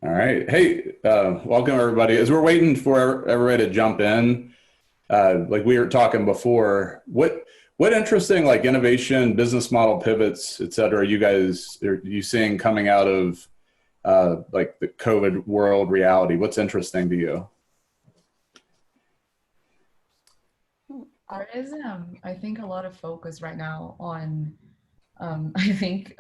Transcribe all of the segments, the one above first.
All right. Hey, welcome everybody. As we're waiting for everybody to jump in, like we were talking before, what interesting like innovation, business model pivots, et cetera, are you seeing coming out of like the COVID world reality? What's interesting to you? There is, I think, a lot of focus right now on, I think,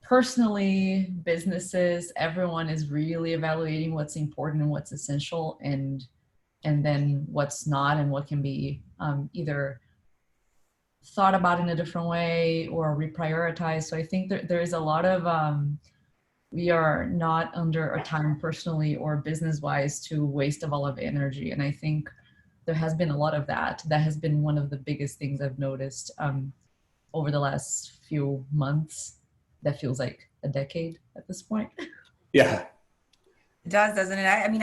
personally, businesses, everyone is really evaluating what's important and what's essential, and then what's not, and what can be either thought about in a different way or reprioritized. So I think there is a lot of we are not under a time personally or business wise to waste of all of energy, and I think there has been a lot of that. That has been one of the biggest things I've noticed over the last few months. That feels like a decade at this point. Yeah. It does, doesn't it? I mean,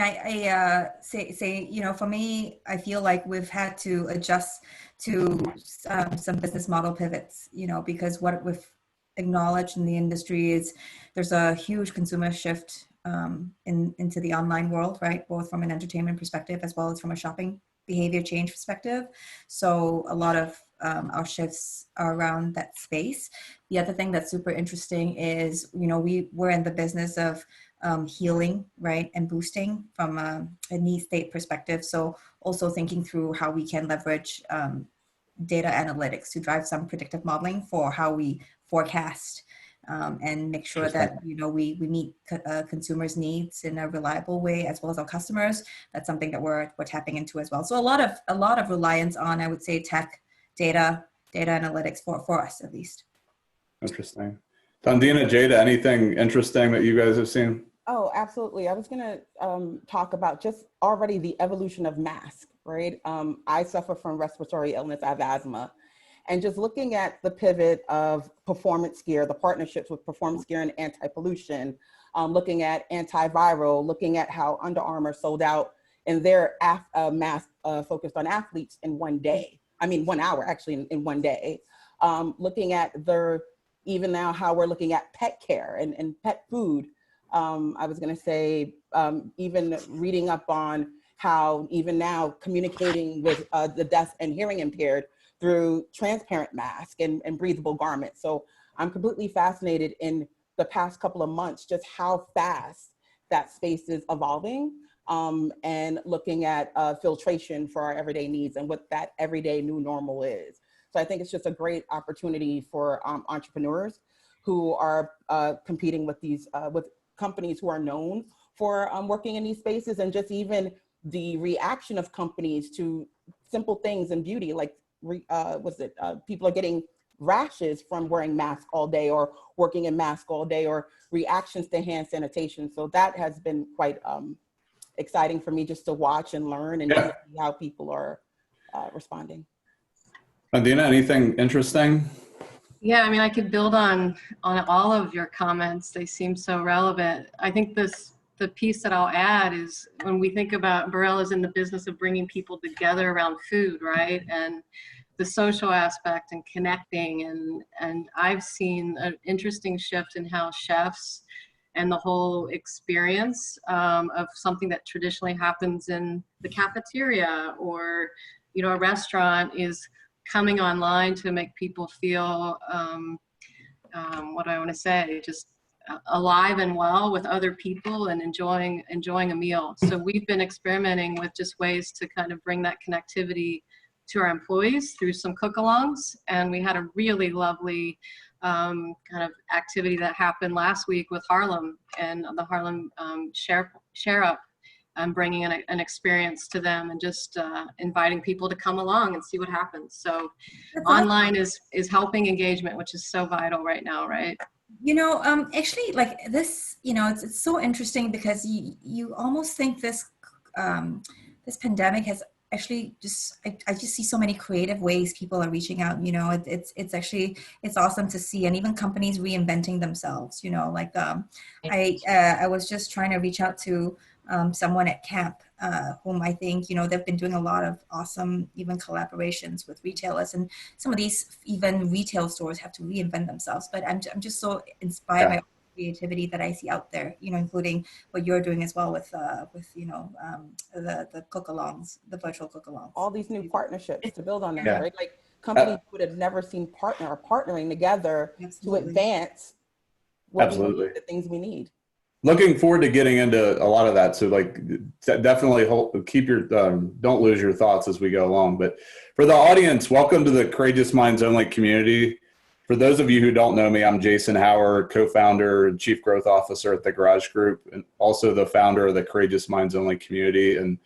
say, for me, I feel like we've had to adjust to some business model pivots, because what we've acknowledged in the industry is there's a huge consumer shift into the online world, right? Both from an entertainment perspective as well as from a shopping behavior change perspective. So a lot of our shifts are around that space. The other thing that's super interesting is, we're in the business of healing, right, and boosting from a need state perspective. So also thinking through how we can leverage data analytics to drive some predictive modeling for how we forecast and make sure that we meet consumers' needs in a reliable way, as well as our customers. That's something that we're tapping into as well. So a lot of reliance on, I would say, tech, data analytics for us at least. Interesting. Dondeena, Jada, anything interesting that you guys have seen? Oh, absolutely. I was going to talk about just already the evolution of masks, right? I suffer from respiratory illness. I have asthma. And just looking at the pivot of performance gear, the partnerships with performance gear and anti-pollution, looking at antiviral, looking at how Under Armour sold out in their mask focused on athletes in 1 day. I mean, 1 hour actually in 1 day. Looking at even now how we're looking at pet care and pet food. I was going to say, even reading up on how even now communicating with the deaf and hearing impaired through transparent mask and breathable garments. So I'm completely fascinated in the past couple of months, just how fast that space is evolving, and looking at filtration for our everyday needs and what that everyday new normal is. So I think it's just a great opportunity for entrepreneurs who are competing with these, with companies who are known for working in these spaces, and just even the reaction of companies to simple things in beauty, like people are getting rashes from wearing masks all day or working in masks all day, or reactions to hand sanitation. So that has been quite exciting for me just to watch and learn and see how people are responding. Dondeena, anything interesting? Yeah, I mean, I could build on all of your comments. They seem so relevant. I think the piece that I'll add is when we think about Burrell is in the business of bringing people together around food, right? And the social aspect and connecting. And I've seen an interesting shift in how chefs and the whole experience of something that traditionally happens in the cafeteria or, a restaurant is coming online to make people feel, what do I want to say, just alive and well with other people and enjoying a meal. So we've been experimenting with just ways to kind of bring that connectivity to our employees through some cook-alongs. And we had a really lovely kind of activity that happened last week with Harlem and the Harlem Share Up, bringing an experience to them and just inviting people to come along and see what happens. So online is helping engagement, which is so vital right now, right? Actually, like this, it's so interesting because you almost think this pandemic has actually I just see so many creative ways people are reaching out. It's awesome to see, and even companies reinventing themselves. I was just trying to reach out to someone at Camp, whom I think, they've been doing a lot of awesome even collaborations with retailers, and some of these even retail stores have to reinvent themselves. But I'm just so inspired by creativity that I see out there, including what you're doing as well with the cook-alongs, the virtual cook-alongs. All these new partnerships to build on that, Yeah. right? Like companies would have never seen partnering together Absolutely. to advance what we Absolutely. need, the things we need. Looking forward to getting into a lot of that. So like definitely keep your, don't lose your thoughts as we go along. But for the audience, welcome to the Courageous Minds Only community. For those of you who don't know me, I'm Jason Hauer, co-founder and chief growth officer at the Garage Group, and also the founder of the Courageous Minds Only community. And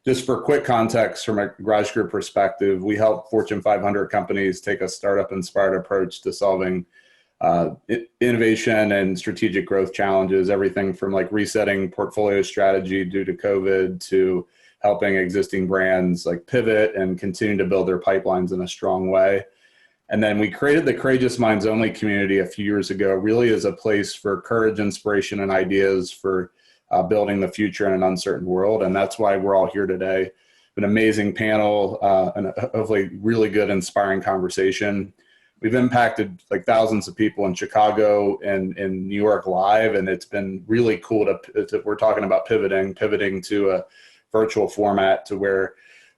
just for quick context, from a Garage Group perspective, we help Fortune 500 companies take a startup inspired approach to solving innovation and strategic growth challenges, everything from like resetting portfolio strategy due to COVID to helping existing brands like pivot and continue to build their pipelines in a strong way. And then we created the Courageous Minds Only community a few years ago, really as a place for courage, inspiration, and ideas for building the future in an uncertain world. And that's why we're all here today. An amazing panel and hopefully really good, inspiring conversation. We've impacted like thousands of people in Chicago and in New York live, and it's been really cool we're talking about pivoting to a virtual format to where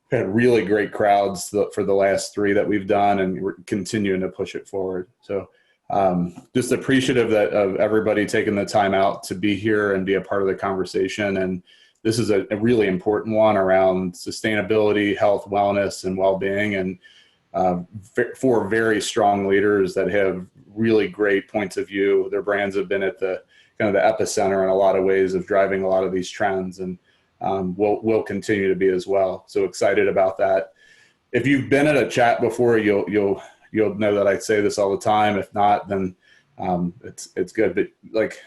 we had really great crowds for the last 3 that we've done, and we're continuing to push it forward. So just appreciative of everybody taking the time out to be here and be a part of the conversation. And this is a really important one around sustainability, health, wellness, and well-being, and 4 very strong leaders that have really great points of view. Their brands have been at the kind of the epicenter in a lot of ways of driving a lot of these trends, and will continue to be as well. So excited about that. If you've been at a chat before, you'll know that I say this all the time. If not, then it's good. But like,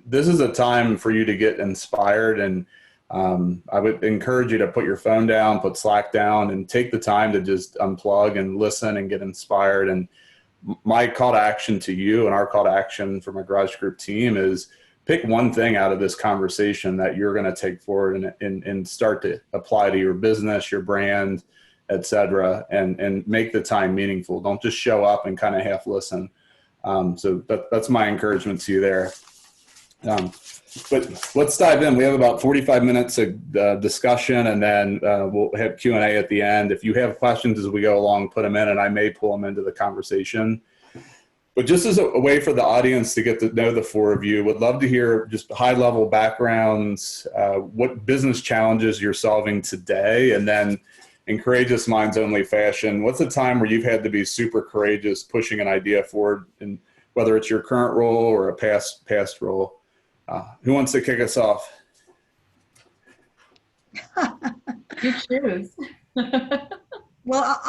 this is a time for you to get inspired, and I would encourage you to put your phone down, put Slack down, and take the time to just unplug and listen and get inspired. And my call to action to you, and our call to action from a Garage Group team, is pick one thing out of this conversation that you're going to take forward and start to apply to your business, your brand, et cetera, and make the time meaningful. Don't just show up and kind of half listen. So that's my encouragement to you there. But let's dive in. We have about 45 minutes of discussion, and then we'll have Q&A at the end. If you have questions as we go along, put them in, and I may pull them into the conversation. But just as a way for the audience to get to know the 4 of you, would love to hear just high-level backgrounds, what business challenges you're solving today, and then in Courageous Minds Only fashion, what's a time where you've had to be super courageous pushing an idea forward, and whether it's your current role or a past role? Who wants to kick us off? You choose. Well,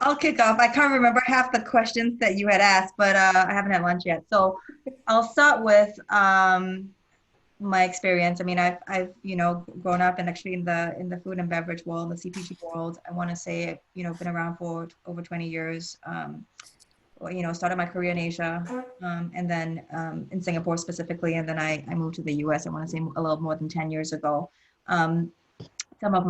I'll kick off. I can't remember half the questions that you had asked, but I haven't had lunch yet. So I'll start with my experience. I mean, I've grown up and actually in the food and beverage world, the CPG world. I want to say been around for over 20 years. Started my career in Asia, and then in Singapore specifically, and then I moved to the US. I want to say a little more than 10 years ago. Some of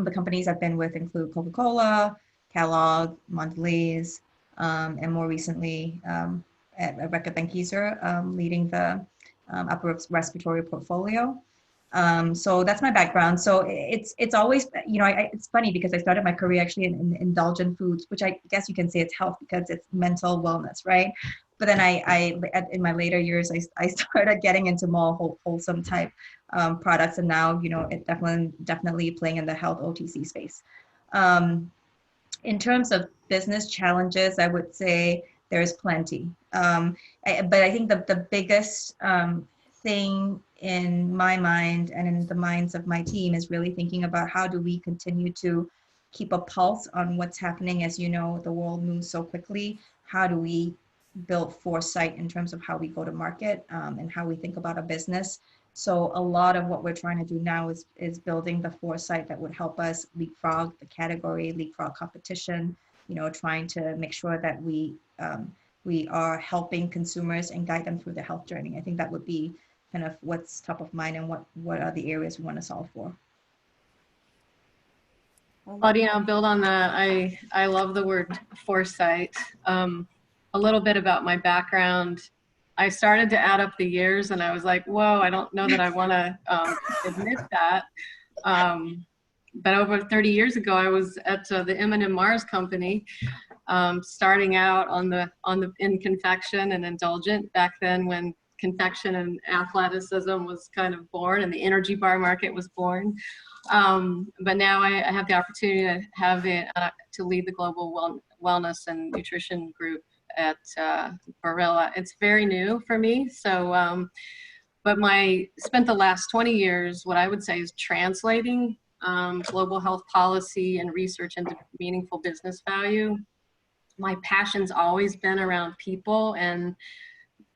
the companies I've been with include Coca-Cola, Kellogg, Mondelez, and more recently at Reckitt Benckiser, leading the upper respiratory portfolio. So that's my background. So it's always, it's funny because I started my career actually in indulgent foods, which I guess you can say it's health because it's mental wellness, right? But then in my later years, I started getting into more wholesome type products, and now it definitely playing in the health OTC space. In terms of business challenges, I would say there's plenty. But I think the biggest thing in my mind and in the minds of my team is really thinking about how do we continue to keep a pulse on what's happening. As you know, the world moves so quickly. How do we build foresight in terms of how we go to market and how we think about a business? So a lot of what we're trying to do now is building the foresight that would help us leapfrog the category, leapfrog competition, trying to make sure that we are helping consumers and guide them through the health journey. I think that would be kind of what's top of mind and what are the areas we want to solve for. Claudine, I'll build on that. I love the word foresight. A little bit about my background. I started to add up the years and I was like, whoa, I don't know that I want to admit that. But over 30 years ago, I was at the M&M Mars company, starting out in confection and indulgent back then when confection and athleticism was kind of born and the energy bar market was born. But now I have the opportunity to have to lead the global wellness and nutrition group at Barilla. It's very new for me. So, but spent the last 20 years, what I would say is translating global health policy and research into meaningful business value. My passion's always been around people and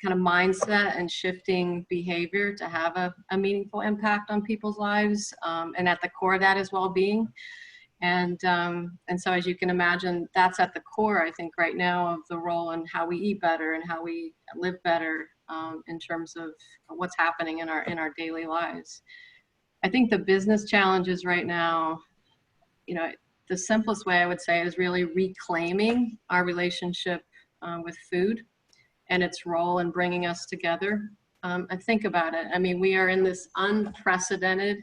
kind of mindset and shifting behavior to have a meaningful impact on people's lives. And at the core of that is well-being. And so as you can imagine, that's at the core, I think, right now of the role in how we eat better and how we live better in terms of what's happening in our daily lives. I think the business challenges right now, the simplest way I would say is really reclaiming our relationship with food and its role in bringing us together. And think about it. I mean, we are in this unprecedented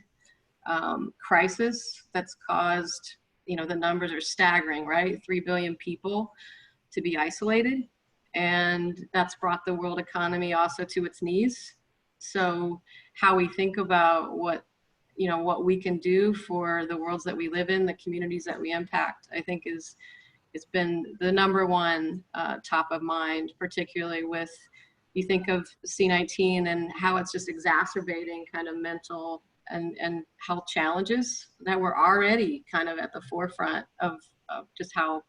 crisis that's caused, the numbers are staggering, right? 3 billion people to be isolated. And that's brought the world economy also to its knees. So how we think about what we can do for the worlds that we live in, the communities that we impact, I think it's been the number one top of mind, particularly with, you think of C-19 and how it's just exacerbating kind of mental and health challenges that were already kind of at the forefront of just how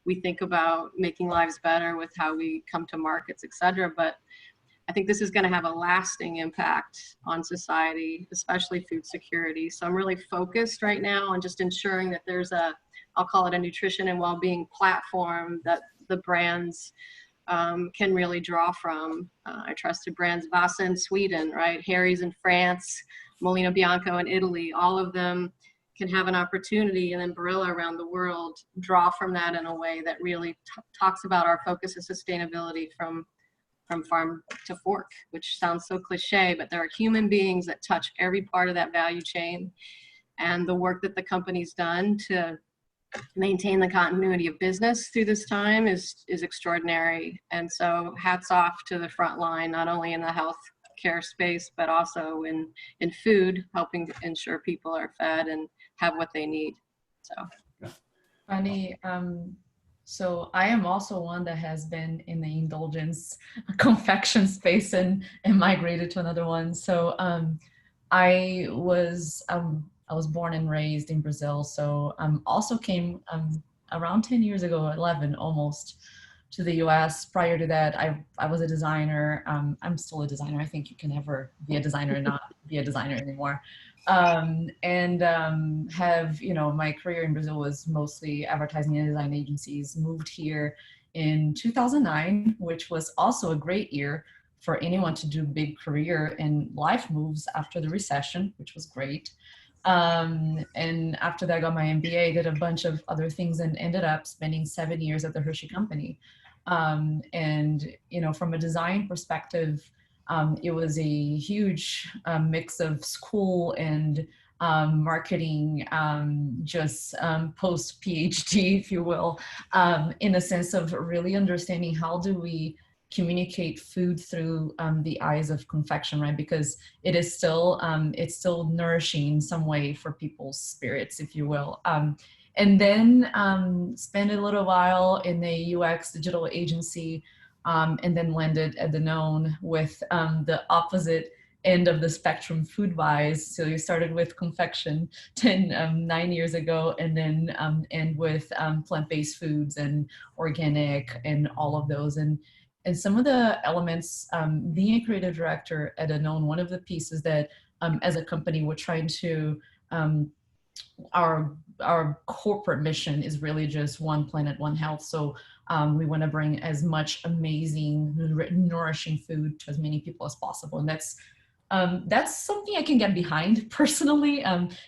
we think about making lives better with how we come to markets, et cetera. But I think this is going to have a lasting impact on society, especially food security. So I'm really focused right now on just ensuring that there's I'll call it a nutrition and well-being platform that the brands can really draw from. Our trusted brands, Vasa in Sweden, right? Harry's in France, Molino Bianco in Italy, all of them can have an opportunity, and then Barilla around the world draw from that in a way that really talks about our focus of sustainability from farm to fork, which sounds so cliche, but there are human beings that touch every part of that value chain. And the work that the company's done to maintain the continuity of business through this time is extraordinary. And so hats off to the front line, not only in the health care space, but also in food, helping to ensure people are fed and have what they need. So funny. So I am also one that has been in the indulgence confection space and migrated to another one. So I was born and raised in Brazil. So also came around 10 years ago, 11 almost, to the US. Prior to that, I was a designer. I'm still a designer. I think you can never be a designer and not be a designer anymore. Have, my career in Brazil was mostly advertising and design agencies. Moved here in 2009, which was also a great year for anyone to do big career and life moves after the recession, which was great. And after that, I got my MBA, did a bunch of other things, and ended up spending 7 years at the Hershey Company. And, from a design perspective, it was a huge mix of school and marketing, just post PhD, if you will, in a sense of really understanding how do we communicate food through the eyes of confection, right? Because it's still nourishing in some way for people's spirits, if you will. And then spent a little while in a UX digital agency, and then landed at Danone with the opposite end of the spectrum, food wise. So you started with confection 9 years ago, and then end with plant-based foods and organic and all of those. And some of the elements, being a creative director at Danone, one of the pieces that as a company we're trying to, our corporate mission is really just one planet, one health. So we want to bring as much amazing, nourishing food to as many people as possible. And that's something I can get behind personally.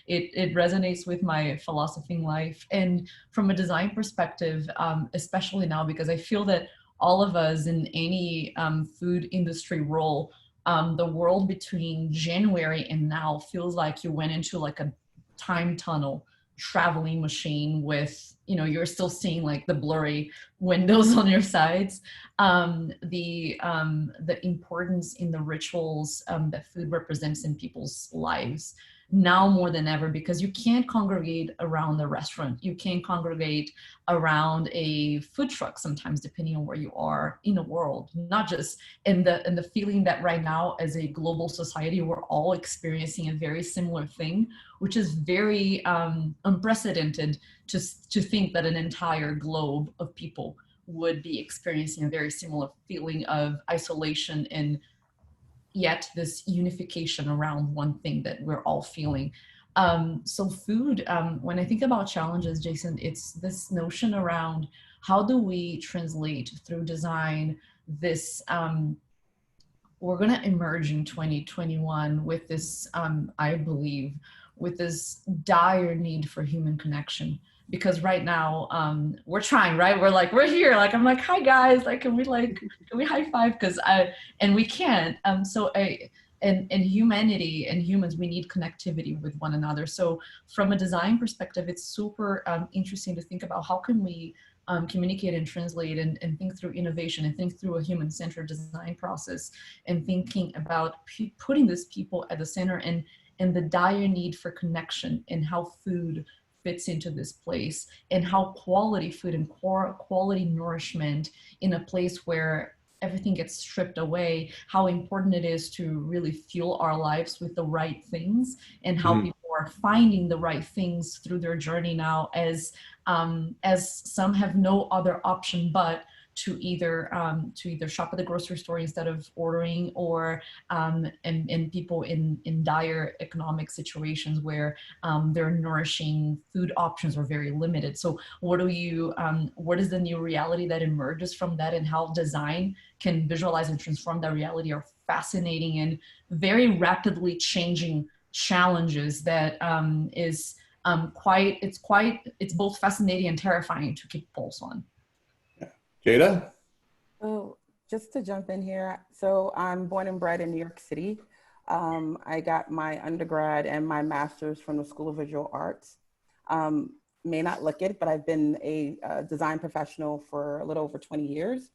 It resonates with my philosophy in life. And from a design perspective, especially now, because I feel that all of us in any food industry role, the world between January and now feels like you went into like a time tunnel traveling machine with, you know, you're still seeing like the blurry windows on your sides. The importance in the rituals that food represents in people's lives now more than ever, because you can't congregate around a restaurant. You can't congregate around a food truck sometimes, depending on where you are in the world, not just in the feeling that right now as a global society, we're all experiencing a very similar thing, which is very unprecedented to think that an entire globe of people would be experiencing a very similar feeling of isolation and yet this unification around one thing that we're all feeling. So food, when I think about challenges, Jason, it's this notion around how do we translate through design this, we're gonna emerge in 2021 with this, I believe, with this dire need for human connection. Because right now, we're trying, right? We're like, we're here. Like, I'm like, hi guys, like, can we high five? And we can't. And humanity and humans, we need connectivity with one another. So from a design perspective, it's super interesting to think about how can we communicate and translate and think through innovation and think through a human-centered design process and thinking about putting these people at the center and the dire need for connection and how food fits into this place and how quality food and quality nourishment in a place where everything gets stripped away, how important it is to really fuel our lives with the right things and how people are finding the right things through their journey now as some have no other option but to either shop at the grocery store instead of ordering, or and people in dire economic situations where their nourishing food options are very limited. So what is the new reality that emerges from that, and how design can visualize and transform that reality are fascinating and very rapidly changing challenges that is it's both fascinating and terrifying to keep pulse on. Jada? So just to jump in here, so I'm born and bred in New York City. I got my undergrad and my master's from the School of Visual Arts. May not look it, but I've been a design professional for a little over 20 years.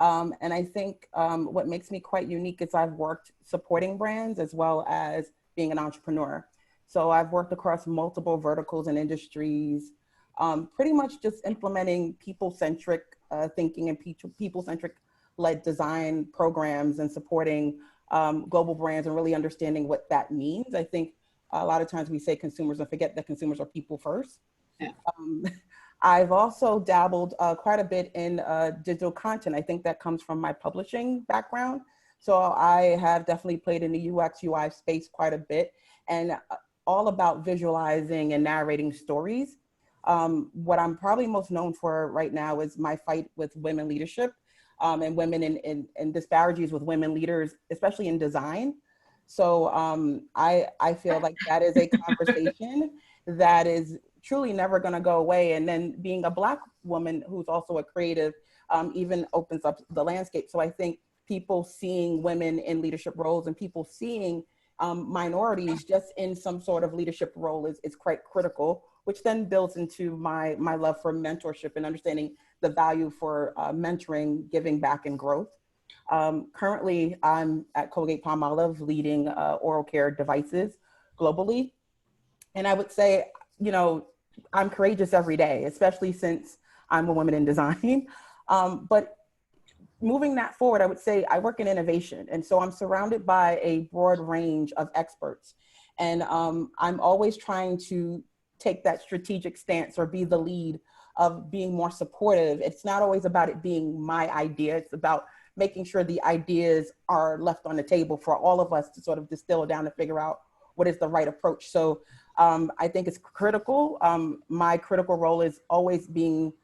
And I think what makes me quite unique is I've worked supporting brands as well as being an entrepreneur. So I've worked across multiple verticals and industries, pretty much just implementing people-centric thinking and people-centric led design programs and supporting global brands and really understanding what that means. I think a lot of times we say consumers and forget that consumers are people first. Yeah. I've also dabbled quite a bit in digital content. I think that comes from my publishing background. So I have definitely played in the UX UI space quite a bit, and all about visualizing and narrating stories. What I'm probably most known for right now is my fight with women leadership and women in disparities with women leaders, especially in design. So I feel like that is a conversation that is truly never going to go away. And then being a Black woman who's also a creative even opens up the landscape. So I think people seeing women in leadership roles and people seeing minorities just in some sort of leadership role is quite critical, which then builds into my love for mentorship and understanding the value for mentoring, giving back, and growth. Currently, I'm at Colgate-Palmolive leading oral care devices globally. And I would say, you know, I'm courageous every day, especially since I'm a woman in design. But moving that forward, I would say I work in innovation. And so I'm surrounded by a broad range of experts. And I'm always trying to take that strategic stance or be the lead of being more supportive. It's not always about it being my idea. It's about making sure the ideas are left on the table for all of us to sort of distill down and figure out what is the right approach. So I think it's critical. My critical role is always thinking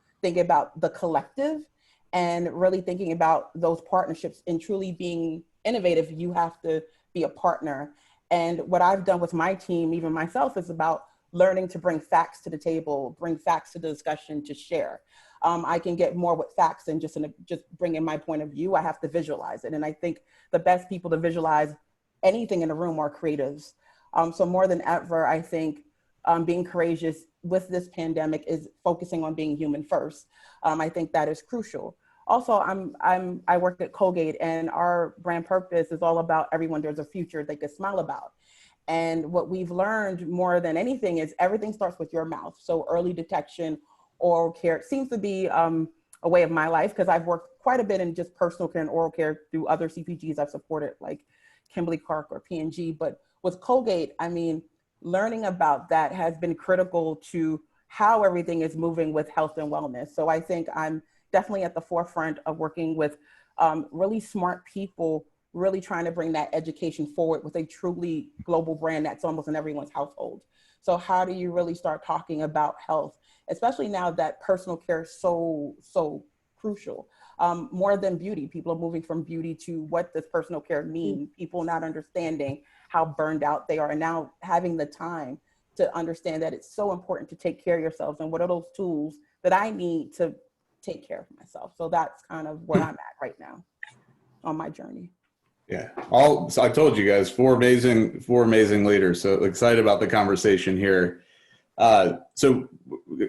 about the collective and really thinking about those partnerships and truly being innovative. You have to be a partner. And what I've done with my team, even myself, is about learning to bring facts to the table, bring facts to the discussion, to share. I can get more with facts than just bring in my point of view. I have to visualize it. And I think the best people to visualize anything in a room are creatives. So more than ever, I think being courageous with this pandemic is focusing on being human first. I think that is crucial. Also, I work at Colgate, and our brand purpose is all about everyone there's a future they could smile about. And what we've learned more than anything is everything starts with your mouth. So early detection, oral care, it seems to be a way of my life, because I've worked quite a bit in just personal care and oral care through other CPGs I've supported, like Kimberly-Clark or P&G. But with Colgate, I mean, learning about that has been critical to how everything is moving with health and wellness. So I think I'm definitely at the forefront of working with really smart people, really trying to bring that education forward with a truly global brand that's almost in everyone's household. So how do you really start talking about health, especially now that personal care is so crucial? More than beauty, people are moving from beauty to what does personal care mean? People not understanding how burned out they are, and now having the time to understand that it's so important to take care of yourselves, and what are those tools that I need to take care of myself. So that's kind of where I'm at right now on my journey. Yeah. So I told you guys, four amazing leaders. So excited about the conversation here. So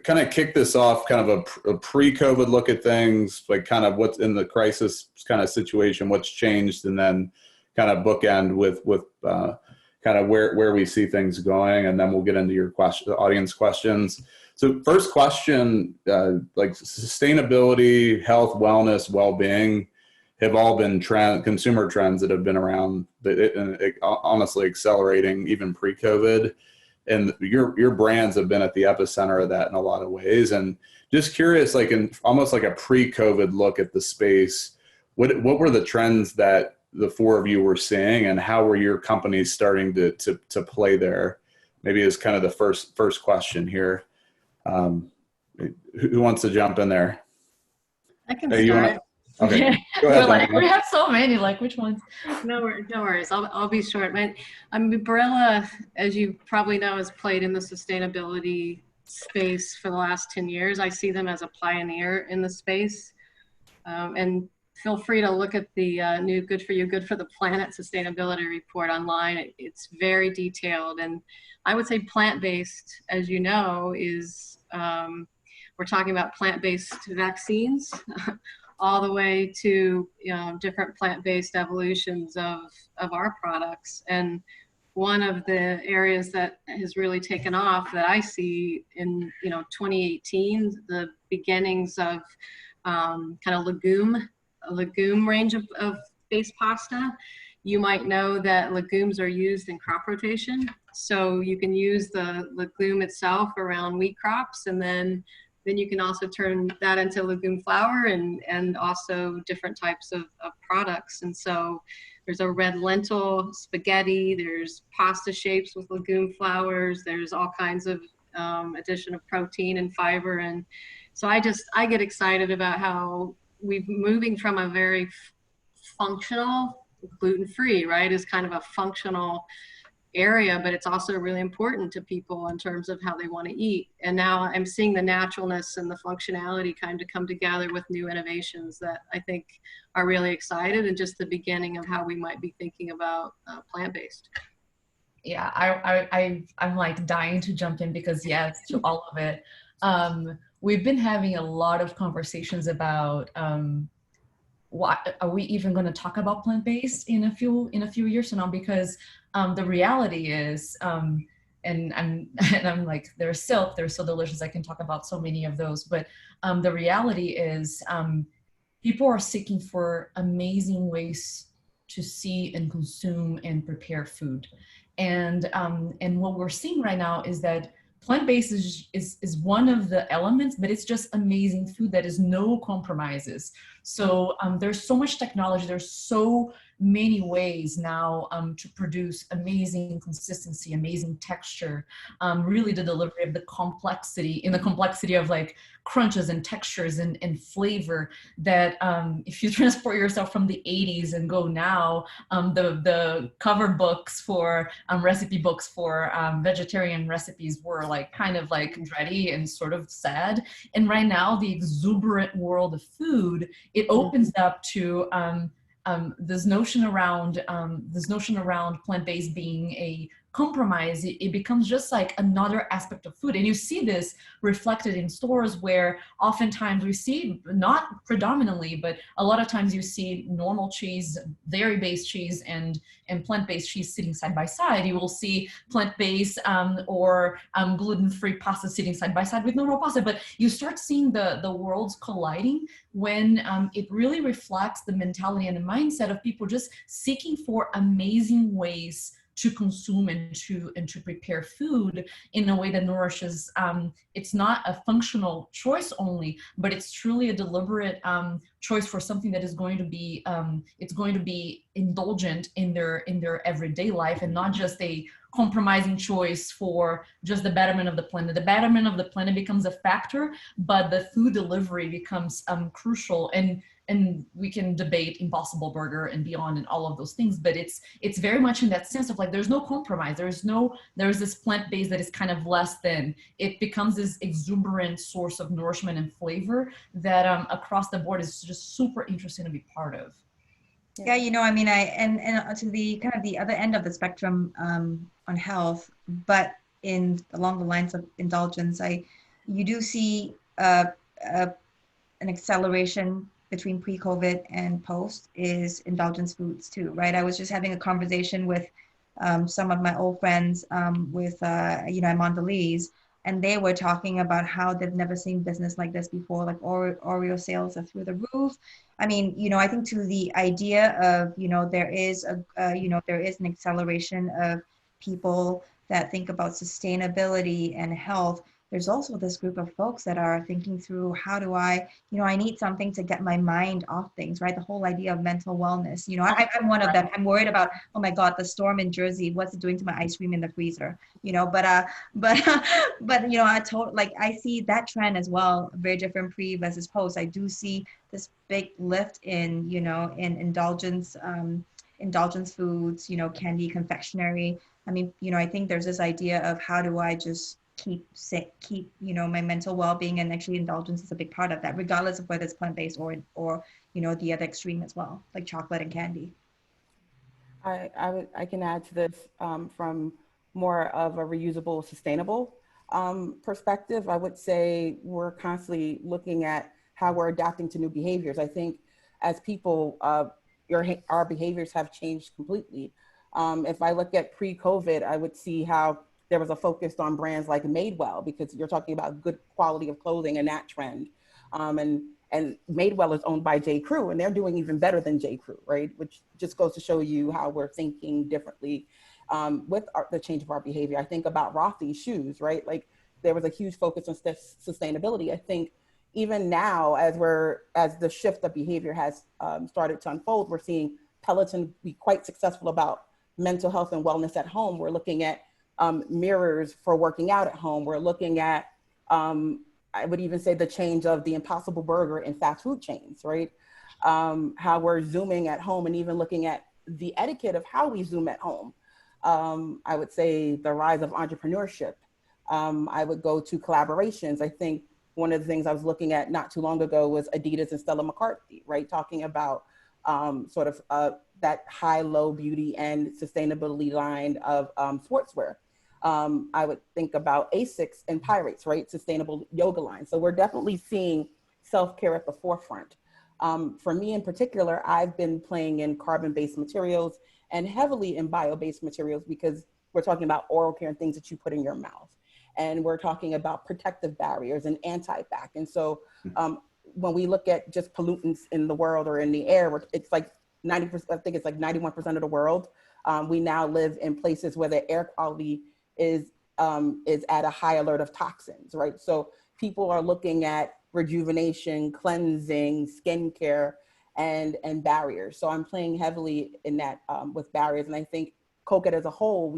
kind of kick this off, kind of a pre-COVID look at things, like kind of what's in the crisis kind of situation, what's changed, and then kind of bookend with kind of where we see things going, and then we'll get into your audience questions. So first question, like sustainability, health, wellness, well-being have all been consumer trends that have been around, honestly accelerating even pre-COVID. And your brands have been at the epicenter of that in a lot of ways. And just curious, like in almost like a pre-COVID look at the space, what were the trends that the four of you were seeing, and how were your companies starting to play there? Maybe is kind of the first question here. Who wants to jump in there? I can start. Okay, go ahead. Like, we have so many, like which ones? No worries. I'll be short. I mean, Barilla, as you probably know, has played in the sustainability space for the last 10 years. I see them as a pioneer in the space. And feel free to look at the new Good for You, Good for the Planet sustainability report online. It's very detailed. And I would say plant-based, as you know, is, we're talking about plant-based vaccines, all the way to different plant-based evolutions of our products. And one of the areas that has really taken off that I see in 2018, the beginnings of kind of legume range of base pasta. You might know that legumes are used in crop rotation. So you can use the legume itself around wheat crops, and then you can also turn that into legume flour and also different types of products. And so there's a red lentil spaghetti, there's pasta shapes with legume flours, there's all kinds of addition of protein and fiber. And so I get excited about how we're moving from a very functional, gluten-free, right, is kind of a functional area, but it's also really important to people in terms of how they want to eat. And now I'm seeing the naturalness and the functionality kind of come together with new innovations that I think are really excited, and just the beginning of how we might be thinking about plant-based. Yeah, I'm like dying to jump in, because yes, to all of it. We've been having a lot of conversations about what are we even going to talk about plant-based in a few years from now, because the reality is, and I'm like, they're so delicious. I can talk about so many of those, but the reality is, people are seeking for amazing ways to see and consume and prepare food, and what we're seeing right now is that plant-based is one of the elements, but it's just amazing food that is no compromises. So there's so much technology. There's so many ways now to produce amazing consistency, amazing texture, really the delivery of the complexity of like crunches and textures and flavor that if you transport yourself from the 80s and go now, the cover books for recipe books for vegetarian recipes were like kind of like dready and sort of sad. And right now the exuberant world of food, it opens up to this notion around plant-based being a compromise. It becomes just like another aspect of food, and you see this reflected in stores where oftentimes we see, not predominantly, but a lot of times you see normal cheese, dairy-based cheese, and plant-based cheese sitting side by side. You will see plant-based or gluten-free pasta sitting side by side with normal pasta, but you start seeing the worlds colliding when it really reflects the mentality and the mindset of people just seeking for amazing ways to consume and to prepare food in a way that nourishes. It's not a functional choice only, but it's truly a deliberate choice for something that is going to be it's going to be indulgent in their everyday life, and not just a compromising choice for just the betterment of the planet. The betterment of the planet becomes a factor, but the food delivery becomes crucial. And we can debate Impossible Burger and beyond and all of those things, but it's very much in that sense of like, there's no compromise. There's this plant-based that is kind of less than. It becomes this exuberant source of nourishment and flavor that across the board is just super interesting to be part of. Yeah, you know, I mean, and to the kind of the other end of the spectrum on health, but along the lines of indulgence, you do see an acceleration between pre-COVID and post is indulgence foods too, right? I was just having a conversation with some of my old friends with, I'm Mondelez, and they were talking about how they've never seen business like this before, like Oreo sales are through the roof. I mean, I think to the idea of, there is an acceleration of people that think about sustainability and health. There's also this group of folks that are thinking through, how do I need something to get my mind off things, right? The whole idea of mental wellness. I'm one of them. I'm worried about, oh my God, the storm in Jersey, what's it doing to my ice cream in the freezer? But I see that trend as well, very different pre versus post. I do see this big lift in, in indulgence foods, candy, confectionery. I mean, I think there's this idea of how do I just keep my mental well-being, and actually indulgence is a big part of that, regardless of whether it's plant-based or the other extreme as well, like chocolate and candy. I can add to this from more of a reusable, sustainable perspective. I would say we're constantly looking at how we're adapting to new behaviors. I think as people, our behaviors have changed completely. If I look at pre-COVID, I would see how there was a focus on brands like Madewell, because you're talking about good quality of clothing and that trend. And Madewell is owned by J. Crew, and they're doing even better than J. Crew, right? Which just goes to show you how we're thinking differently with the change of our behavior. I think about Rothy's shoes, right? Like there was a huge focus on sustainability. I think even now, as the shift of behavior has started to unfold, we're seeing Peloton be quite successful about mental health and wellness at home. We're looking at mirrors for working out at home. We're looking at, I would even say, the change of the Impossible Burger in fast food chains, right? How we're Zooming at home, and even looking at the etiquette of how we Zoom at home. I would say the rise of entrepreneurship. I would go to collaborations. I think one of the things I was looking at not too long ago was Adidas and Stella McCartney, right? Talking about that high-low beauty and sustainability line of sportswear. I would think about Asics and Pirates, right? Sustainable yoga line. So we're definitely seeing self-care at the forefront. For me in particular, I've been playing in carbon-based materials and heavily in bio-based materials, because we're talking about oral care and things that you put in your mouth. And we're talking about protective barriers and anti-bac. And so when we look at just pollutants in the world or in the air, it's like 90%, I think it's like 91% of the world. We now live in places where the air quality is at a high alert of toxins, right? So people are looking at rejuvenation, cleansing, skincare, and barriers. So I'm playing heavily in that with barriers. And I think Colgate as a whole,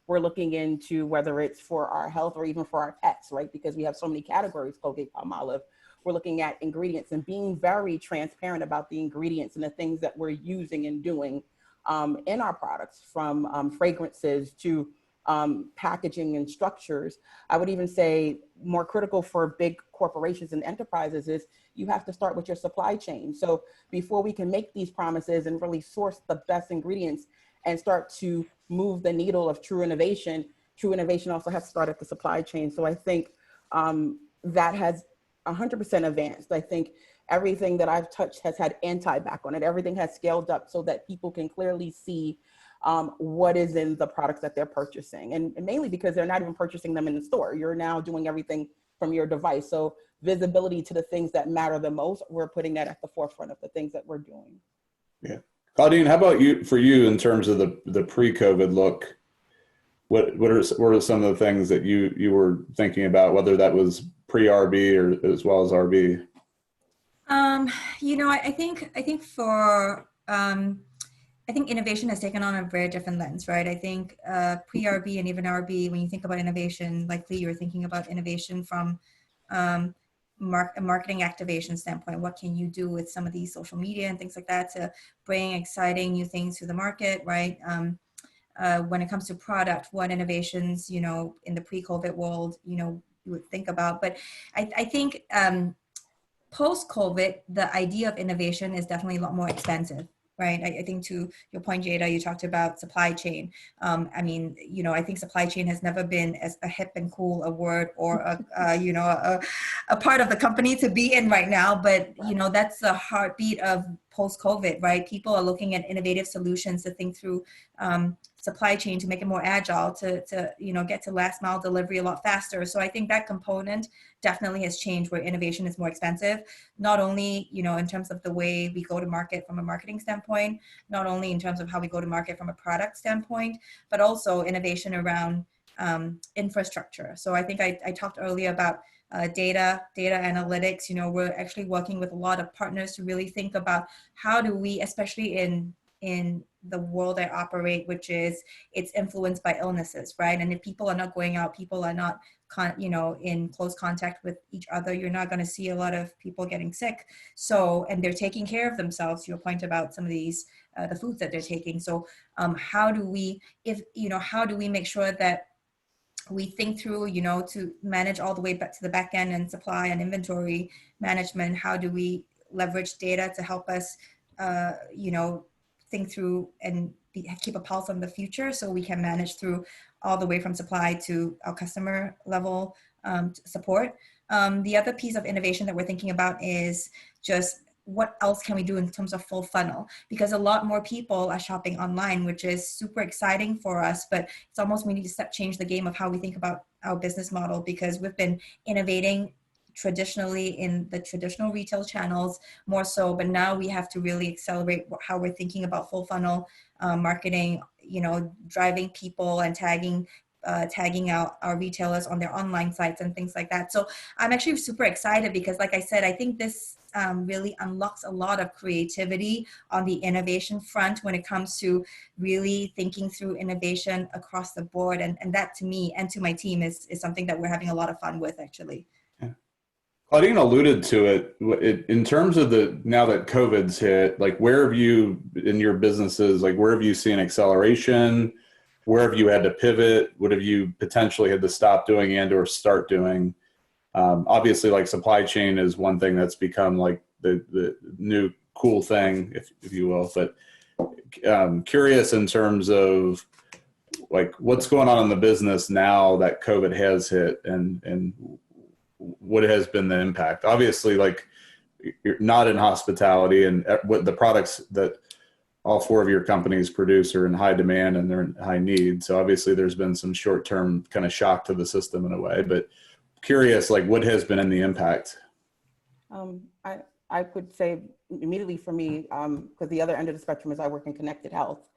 we're looking into whether it's for our health or even for our pets, right? Because we have so many categories, Colgate-Palmolive. We're looking at ingredients and being very transparent about the ingredients and the things that we're using and doing in our products, from fragrances to packaging and structures. I would even say more critical for big corporations and enterprises is you have to start with your supply chain. So before we can make these promises and really source the best ingredients and start to move the needle of true innovation also has to start at the supply chain. So I think that has 100% advanced. I think everything that I've touched has had anti-back on it. Everything has scaled up so that people can clearly see what is in the products that they're purchasing. And mainly because they're not even purchasing them in the store. You're now doing everything from your device. So visibility to the things that matter the most, we're putting that at the forefront of the things that we're doing. Yeah. Claudine, how about for you in terms of the pre-COVID look? What are some of the things that you were thinking about, whether that was pre-RB or as well as RB? I think innovation has taken on a very different lens, right? I think pre-RB and even RB, when you think about innovation, likely you're thinking about innovation from a marketing activation standpoint. What can you do with some of these social media and things like that to bring exciting new things to the market, right? When it comes to product, what innovations, in the pre-COVID world, you would think about. But I think post-COVID, the idea of innovation is definitely a lot more expensive. Right. I think to your point, Jada, you talked about supply chain. I think supply chain has never been as a hip and cool a word or a part of the company to be in right now. But, that's the heartbeat of post-COVID, right? People are looking at innovative solutions to think through supply chain to make it more agile, to get to last mile delivery a lot faster. So I think that component definitely has changed, where innovation is more expensive, not only, in terms of the way we go to market from a marketing standpoint, not only in terms of how we go to market from a product standpoint, but also innovation around infrastructure. So I think I talked earlier about data analytics. We're actually working with a lot of partners to really think about how do we, especially in the world I operate, which is it's influenced by illnesses, right? And if people are not going out, people are not in close contact with each other, you're not going to see a lot of people getting sick. So, and they're taking care of themselves, to your point about some of these, the foods that they're taking. So how do we make sure that we think through, to manage all the way back to the back end and supply and inventory management? How do we leverage data to help us, think through and keep a pulse on the future, so we can manage through all the way from supply to our customer level support. The other piece of innovation that we're thinking about is just what else can we do in terms of full funnel? Because a lot more people are shopping online, which is super exciting for us, but it's almost we need to change the game of how we think about our business model, because we've been innovating traditionally in the traditional retail channels more so, but now we have to really accelerate how we're thinking about full funnel marketing, driving people and tagging out our retailers on their online sites and things like that. So I'm actually super excited because, like I said, I think this really unlocks a lot of creativity on the innovation front when it comes to really thinking through innovation across the board. And that, to me and to my team, is something that we're having a lot of fun with, actually. Claudine alluded to it in terms of now that COVID's hit, like where have you in your businesses, like where have you seen acceleration? Where have you had to pivot? What have you potentially had to stop doing and or start doing? Obviously, like supply chain is one thing that's become like the new cool thing, if you will. But curious in terms of like what's going on in the business now that COVID has hit, and what has been the impact? Obviously, like you're not in hospitality, and what the products that all four of your companies produce are in high demand and they're in high need. So obviously there's been some short-term kind of shock to the system in a way, but curious, like what has been in the impact? I could say immediately for me, because the other end of the spectrum is I work in connected health.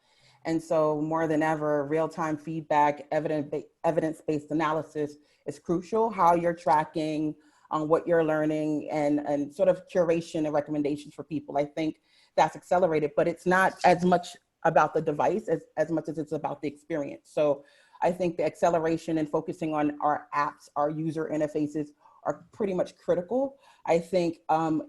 And so more than ever, real-time feedback, evidence-based analysis is crucial. How you're tracking on what you're learning and sort of curation and recommendations for people. I think that's accelerated, but it's not as much about the device as much as it's about the experience. So I think the acceleration and focusing on our apps, our user interfaces are pretty much critical. I think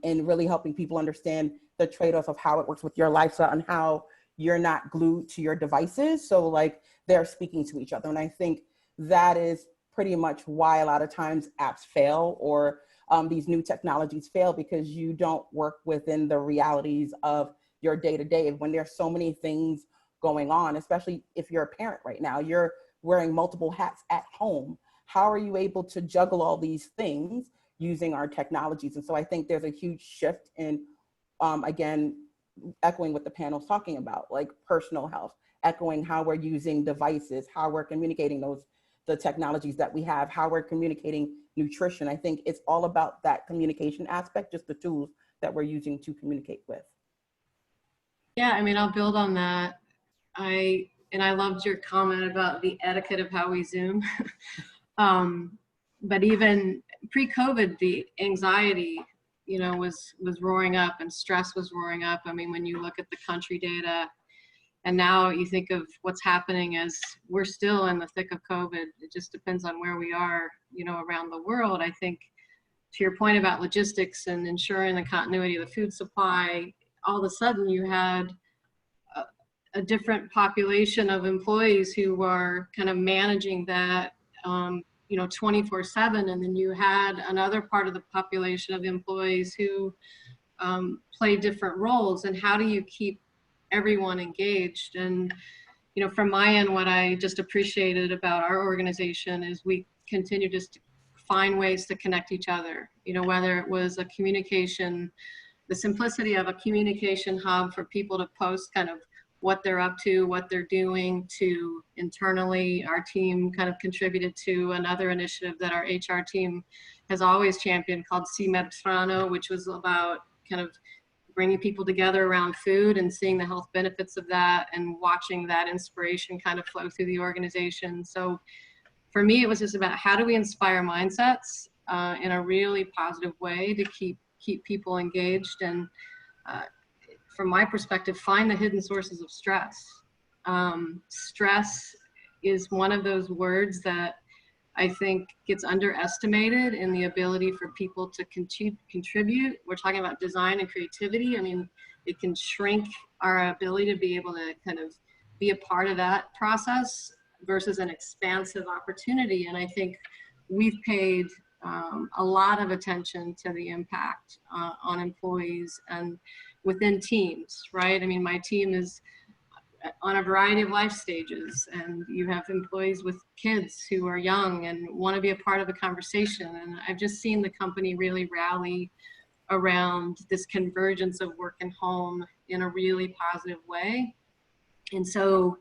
in really helping people understand the trade-off of how it works with your lifestyle and how you're not glued to your devices. So like they're speaking to each other. And I think that is pretty much why a lot of times apps fail or these new technologies fail, because you don't work within the realities of your day-to-day. When there's so many things going on, especially if you're a parent right now, you're wearing multiple hats at home. How are you able to juggle all these things using our technologies? And so I think there's a huge shift in, again, echoing what the panel's talking about, like personal health, echoing how we're using devices, how we're communicating the technologies that we have, how we're communicating nutrition. I think it's all about that communication aspect, just the tools that we're using to communicate with. Yeah, I mean, I'll build on that. I loved your comment about the etiquette of how we Zoom. But even pre-COVID, the anxiety, was roaring up and stress was roaring up. I mean, when you look at the country data, and now you think of what's happening as we're still in the thick of COVID. It just depends on where we are, around the world. I think to your point about logistics and ensuring the continuity of the food supply, all of a sudden you had a different population of employees who are kind of managing that, 24/7. And then you had another part of the population of employees who play different roles. And how do you keep everyone engaged? And, from my end, what I just appreciated about our organization is we continue just to find ways to connect each other, whether it was a communication, the simplicity of a communication hub for people to post kind of what they're up to, what they're doing, to internally our team kind of contributed to another initiative that our HR team has always championed called Si Mediterrano, which was about kind of bringing people together around food and seeing the health benefits of that and watching that inspiration kind of flow through the organization. So for me, it was just about how do we inspire mindsets in a really positive way to keep people engaged, and from my perspective, find the hidden sources of stress. Stress is one of those words that I think gets underestimated in the ability for people to contribute. We're talking about design and creativity. I mean, it can shrink our ability to be able to kind of be a part of that process versus an expansive opportunity. And I think we've paid a lot of attention to the impact on employees and within teams, right? I mean, my team is on a variety of life stages, and you have employees with kids who are young and want to be a part of the conversation. And I've just seen the company really rally around this convergence of work and home in a really positive way. And so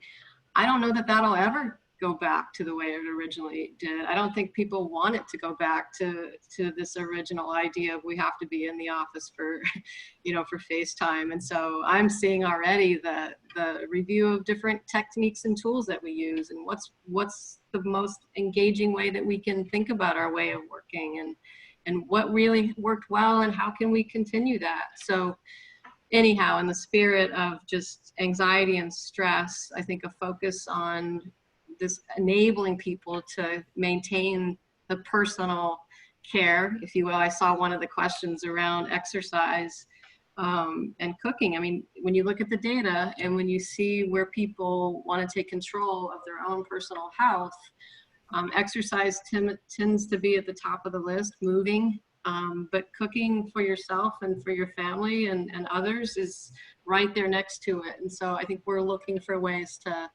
I don't know that that'll ever go back to the way it originally did. I don't think people want it to go back to this original idea of we have to be in the office for, for FaceTime. And so I'm seeing already the review of different techniques and tools that we use, and what's the most engaging way that we can think about our way of working, and what really worked well, and how can we continue that. So anyhow, in the spirit of just anxiety and stress, I think a focus on this enabling people to maintain the personal care, if you will. I saw one of the questions around exercise and cooking. I mean, when you look at the data and when you see where people want to take control of their own personal health, exercise tends to be at the top of the list, moving, but cooking for yourself and for your family and others is right there next to it. And so I think we're looking for ways to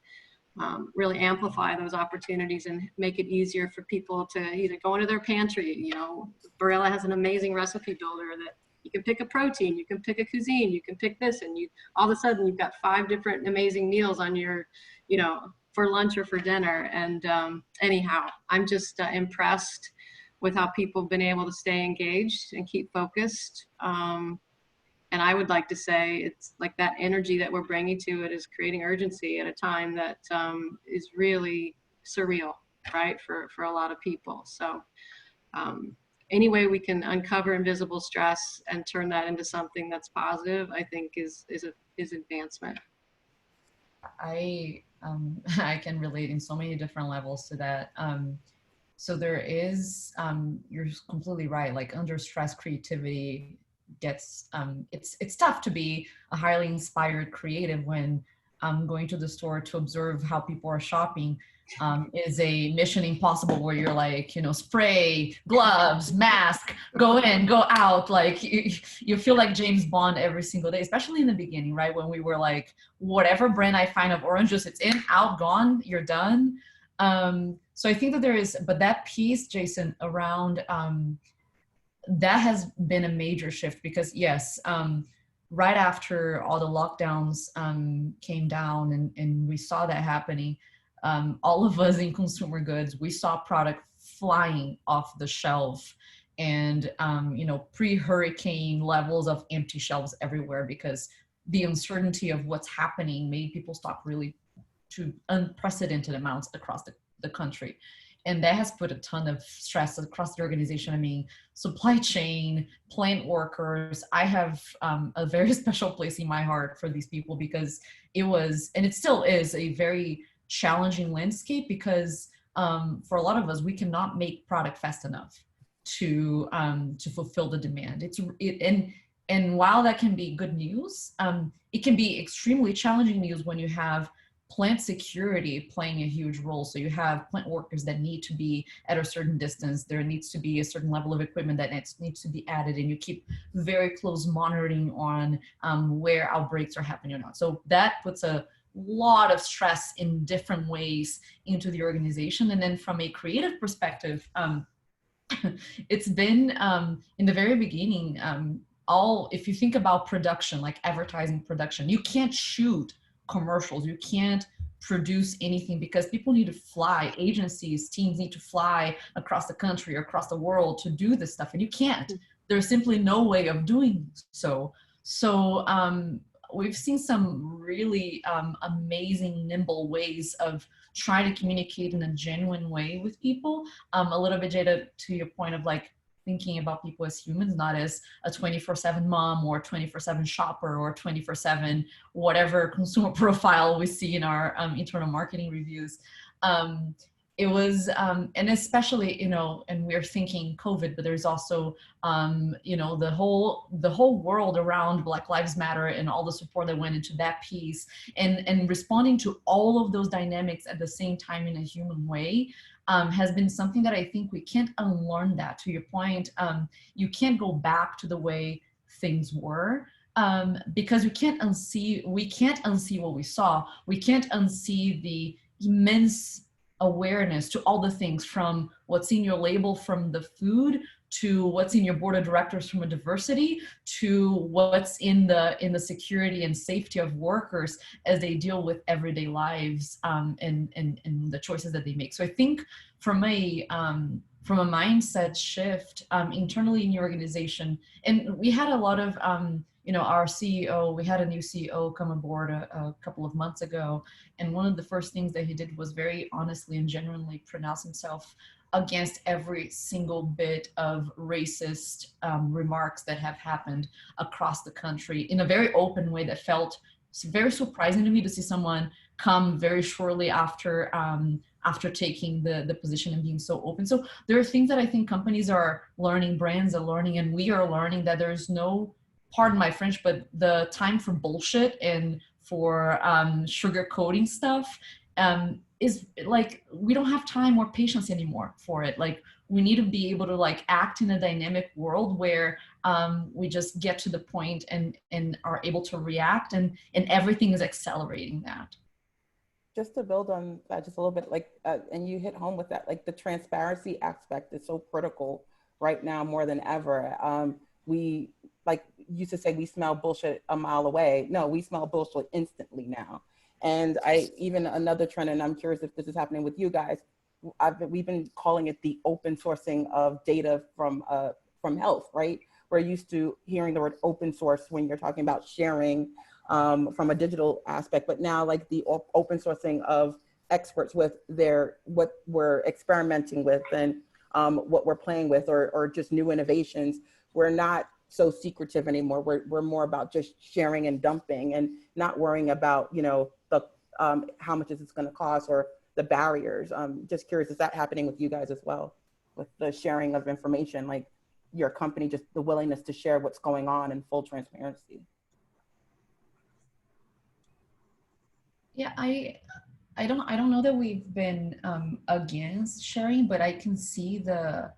really amplify those opportunities and make it easier for people to either go into their pantry. Barilla has an amazing recipe builder that you can pick a protein, you can pick a cuisine, you can pick this, and all of a sudden you've got 5 different amazing meals on your, for lunch or for dinner. And anyhow, I'm just impressed with how people have been able to stay engaged and keep focused. And I would like to say it's like that energy that we're bringing to it is creating urgency at a time that is really surreal, right, for a lot of people. So any way we can uncover invisible stress and turn that into something that's positive, I think is advancement. I I can relate in so many different levels to that. So there is, you're completely right. Like under stress, creativity gets, it's tough to be a highly inspired creative when going to the store to observe how people are shopping is a mission impossible where you're like, you know, spray, gloves, mask, go in, go out. Like you feel like James Bond every single day, especially in the beginning, right? When we were like, whatever brand I find of orange juice, it's in, out, gone, you're done. So I think that there is, but that piece, Jason, around that has been a major shift because yes, right after all the lockdowns came down and we saw that happening, all of us in consumer goods, we saw product flying off the shelf and, you know, pre-hurricane levels of empty shelves everywhere because the uncertainty of what's happening made people stock really to unprecedented amounts across the country. And that has put a ton of stress across the organization. I mean, supply chain, plant workers, I have a very special place in my heart for these people because it was, and it still is a very challenging landscape because for a lot of us, we cannot make product fast enough to fulfill the demand. And while that can be good news, it can be extremely challenging news when you have plant security playing a huge role. So you have plant workers that need to be at a certain distance. There needs to be a certain level of equipment that needs to be added, and you keep very close monitoring on where outbreaks are happening or not. So that puts a lot of stress in different ways into the organization. And then from a creative perspective, it's been in the very beginning, if you think about production, like advertising production, you can't shoot commercials, you can't produce anything because people need to fly, agencies, teams need to fly across the country or across the world to do this stuff, and you can't. There's simply no way of doing so. So we've seen some really amazing, nimble ways of trying to communicate in a genuine way with people. A little bit, Jada, to your point of like thinking about people as humans, not as a 24/7 mom or 24/7 shopper or 24/7 whatever consumer profile we see in our internal marketing reviews. It was, and especially, you know, and we're thinking COVID, but there's also, you know, the whole world around Black Lives Matter and all the support that went into that piece, and responding to all of those dynamics at the same time in a human way has been something that I think we can't unlearn that. To your point, you can't go back to the way things were. Because we can't unsee what we saw. We can't unsee the immense awareness to all the things, from what's in your label from the food to what's in your board of directors from a diversity to what's in the security and safety of workers as they deal with everyday lives and the choices that they make. So I think from a mindset shift internally in your organization, and we had a lot of you know, our CEO, we had a new CEO come aboard a couple of months ago. And one of the first things that he did was very honestly and genuinely pronounce himself against every single bit of racist remarks that have happened across the country in a very open way that felt very surprising to me to see someone come very shortly after taking the position and being so open. So there are things that I think companies are learning, brands are learning, and we are learning that there's no, pardon my French, but the time for bullshit and for sugarcoating stuff is like, we don't have time or patience anymore for it. Like, we need to be able to like act in a dynamic world where we just get to the point and are able to react, and everything is accelerating that. Just to build on that just a little bit, like, and you hit home with that, like the transparency aspect is so critical right now more than ever. We like used to say we smell bullshit a mile away. No, we smell bullshit instantly now. And even another trend, and I'm curious if this is happening with you guys, we've been calling it the open sourcing of data from health, right? We're used to hearing the word open source when you're talking about sharing from a digital aspect, but now like the open sourcing of experts with what we're experimenting with and what we're playing with, or just new innovations. We're not so secretive anymore. We're more about just sharing and dumping and not worrying about, the how much is this going to cost or the barriers. Just curious, is that happening with you guys as well, with the sharing of information, like your company, just the willingness to share what's going on in full transparency? Yeah, I don't know that we've been against sharing, but I can see the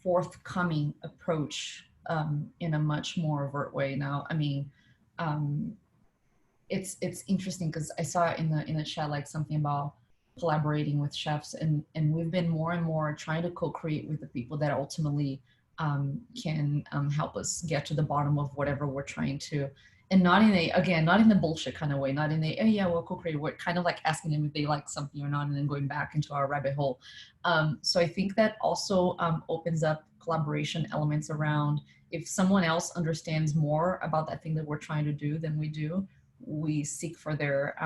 forthcoming approach in a much more overt way now. I mean, it's interesting because I saw in the chat like something about collaborating with chefs, and we've been more and more trying to co-create with the people that ultimately can help us get to the bottom of whatever we're trying to. And not in not in the bullshit kind of way, not in the, oh yeah, we'll co-create. We're kind of like asking them if they like something or not, and then going back into our rabbit hole. So I think that also opens up collaboration elements around, if someone else understands more about that thing that we're trying to do than we do, we seek for their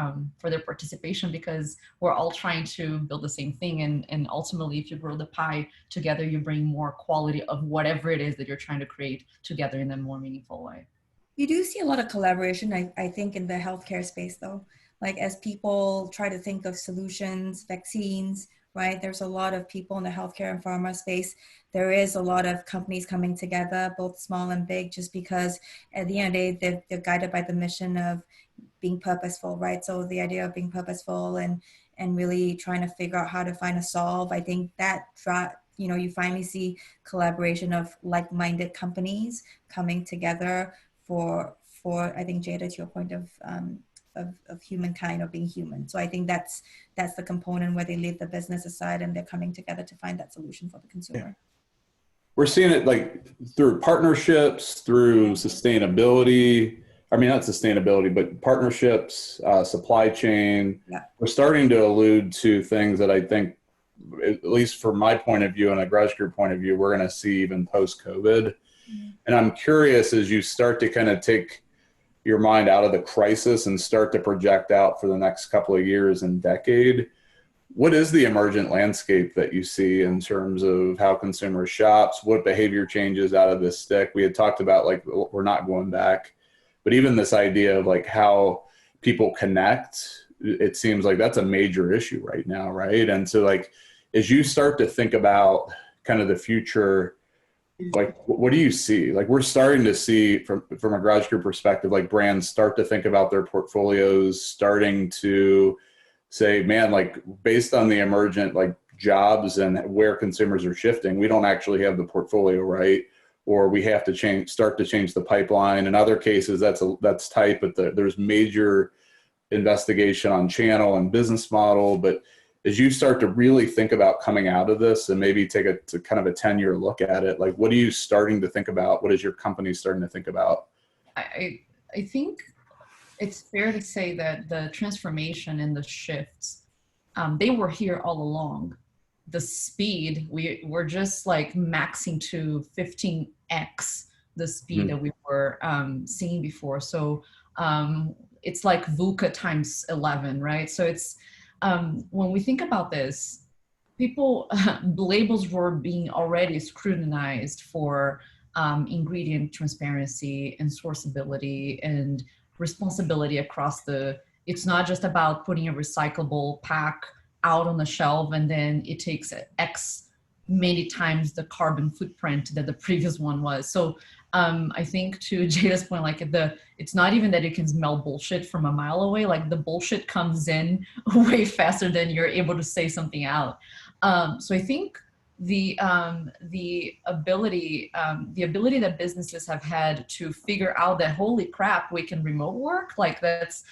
participation, because we're all trying to build the same thing. And ultimately, if you grow the pie together, you bring more quality of whatever it is that you're trying to create together in a more meaningful way. You do see a lot of collaboration, I think, in the healthcare space, though. Like, as people try to think of solutions, vaccines, right? There's a lot of people in the healthcare and pharma space. There is a lot of companies coming together, both small and big, just because at the end of the day, they're guided by the mission of being purposeful, right? So the idea of being purposeful and really trying to figure out how to find a solve, I think that, you finally see collaboration of like-minded companies coming together for I think, Jada, to your point of humankind, or being human. So I think that's the component where they leave the business aside and they're coming together to find that solution for the consumer. Yeah. We're seeing it like through partnerships, through sustainability. I mean, not sustainability, but partnerships, supply chain. Yeah. We're starting to allude to things that I think, at least from my point of view and a Grudge Group point of view, we're going to see even post-COVID. And I'm curious, as you start to kind of take your mind out of the crisis and start to project out for the next couple of years and decade, what is the emergent landscape that you see in terms of how consumers shops, what behavior changes out of this stick? We had talked about, like, we're not going back, but even this idea of like how people connect, it seems like that's a major issue right now, right? And so, like, as you start to think about kind of the future, like, what do you see? Like, we're starting to see from a Garage Group perspective, like, brands start to think about their portfolios, starting to say, man, like, based on the emergent like jobs and where consumers are shifting, we don't actually have the portfolio right, or we have to start to change the pipeline. In other cases, that's tight, but there's major investigation on channel and business model. But as you start to really think about coming out of this and maybe take a kind of a 10-year look at it, like, what are you starting to think about? What is your company starting to think about? I think it's fair to say that the transformation and the shifts, they were here all along. The speed, we're just like maxing to 15x the speed that we were seeing before. So it's like VUCA times 11, right? So it's, when we think about this, people, labels were being already scrutinized for ingredient transparency and sourceability and responsibility across it's not just about putting a recyclable pack out on the shelf and then it takes X many times the carbon footprint that the previous one was. So I think, to Jada's point, like, it's not even that you can smell bullshit from a mile away. Like, the bullshit comes in way faster than you're able to say something out. So I think the ability that businesses have had to figure out that, holy crap, we can remote work, like, that's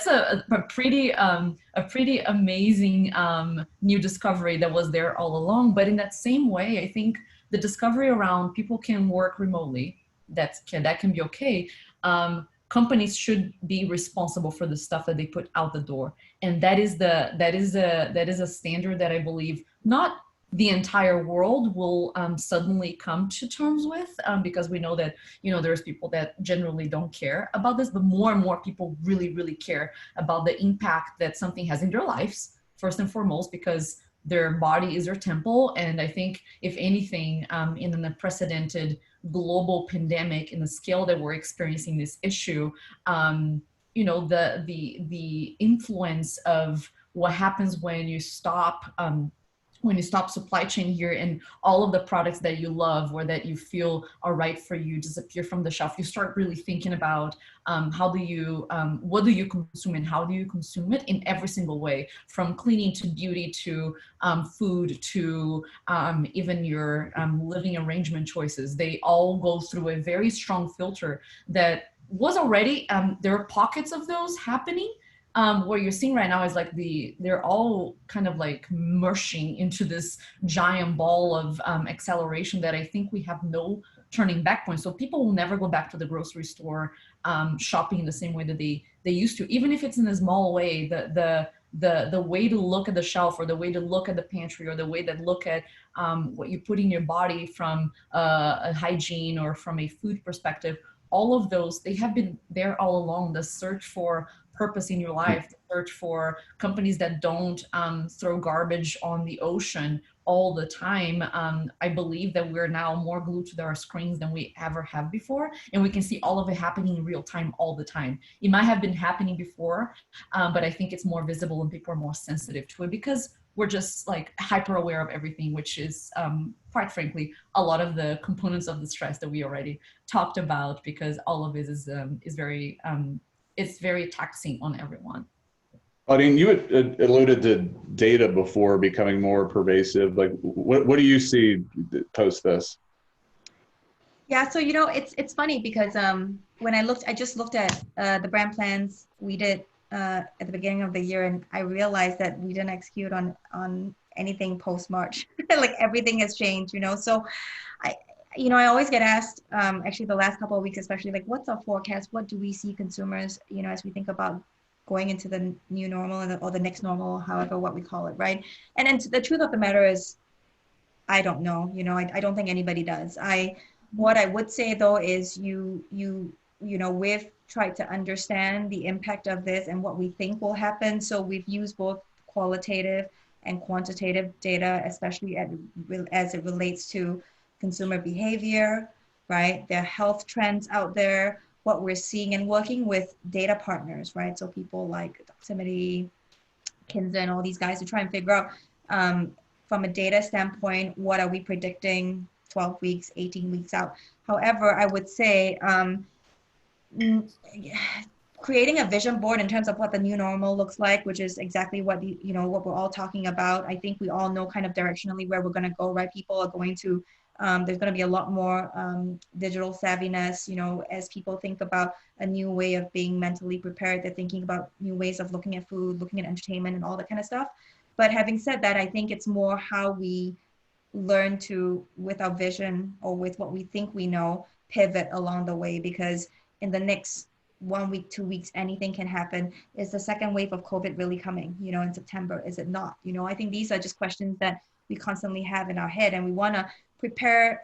a pretty amazing new discovery that was there all along. But in that same way, I think the discovery around people can work remotely, that can be okay. Companies should be responsible for the stuff that they put out the door, and that is a standard that I believe not the entire world will suddenly come to terms with, because we know that, there's people that generally don't care about this, but more and more people really, really care about the impact that something has in their lives, first and foremost, because their body is their temple. And I think if anything, in an unprecedented global pandemic in the scale that we're experiencing this issue, you know, the influence of what happens when you stop supply chain here, and all of the products that you love or that you feel are right for you disappear from the shelf, you start really thinking about what do you consume and how do you consume it in every single way, from cleaning to beauty to food to even your living arrangement choices. They all go through a very strong filter that was already, there are pockets of those happening. What you're seeing right now is like they're all kind of like mushing into this giant ball of acceleration that I think we have no turning back point. So people will never go back to the grocery store shopping in the same way that they used to, even if it's in a small way. The way to look at the shelf, or the way to look at the pantry, or the way that look at what you put in your body from a hygiene or from a food perspective, all of those, they have been there all along. The search for purpose in your life, the search for companies that don't throw garbage on the ocean all the time. I believe that we're now more glued to our screens than we ever have before, and we can see all of it happening in real time all the time. It might have been happening before, but I think it's more visible and people are more sensitive to it because we're just like hyper aware of everything, which is quite frankly a lot of the components of the stress that we already talked about, because all of it is very it's very taxing on everyone. Claudine, you had alluded to data before becoming more pervasive. Like, what do you see post this? Yeah, so you know, it's funny because when I just looked at the brand plans we did at the beginning of the year, and I realized that we didn't execute on anything post March. Like everything has changed, you know. So I always get asked, actually the last couple of weeks, especially, like, what's our forecast? What do we see consumers, you know, as we think about going into the new normal or the next normal, however, what we call it, right? And then the truth of the matter is, I don't know, you know, I don't think anybody does. What I would say though is you know, we've tried to understand the impact of this and what we think will happen. So we've used both qualitative and quantitative data, especially as it relates to consumer behavior, right? There are health trends out there, what we're seeing, and working with data partners, right? So people like Doximity, Kinzen, all these guys to try and figure out from a data standpoint, what are we predicting 12 weeks, 18 weeks out. However, I would say creating a vision board in terms of what the new normal looks like, which is exactly what what we're all talking about. I think we all know kind of directionally where we're going to go, right? People are going to there's going to be a lot more digital savviness, you know, as people think about a new way of being mentally prepared. They're thinking about new ways of looking at food, looking at entertainment, and all that kind of stuff. But having said that, I think it's more how we learn to, with our vision or with what we think we know, pivot along the way, because in the next 1 week, 2 weeks, anything can happen. Is the second wave of COVID really coming, you know, in September? Is it not? You know, I think these are just questions that we constantly have in our head, and we want to prepare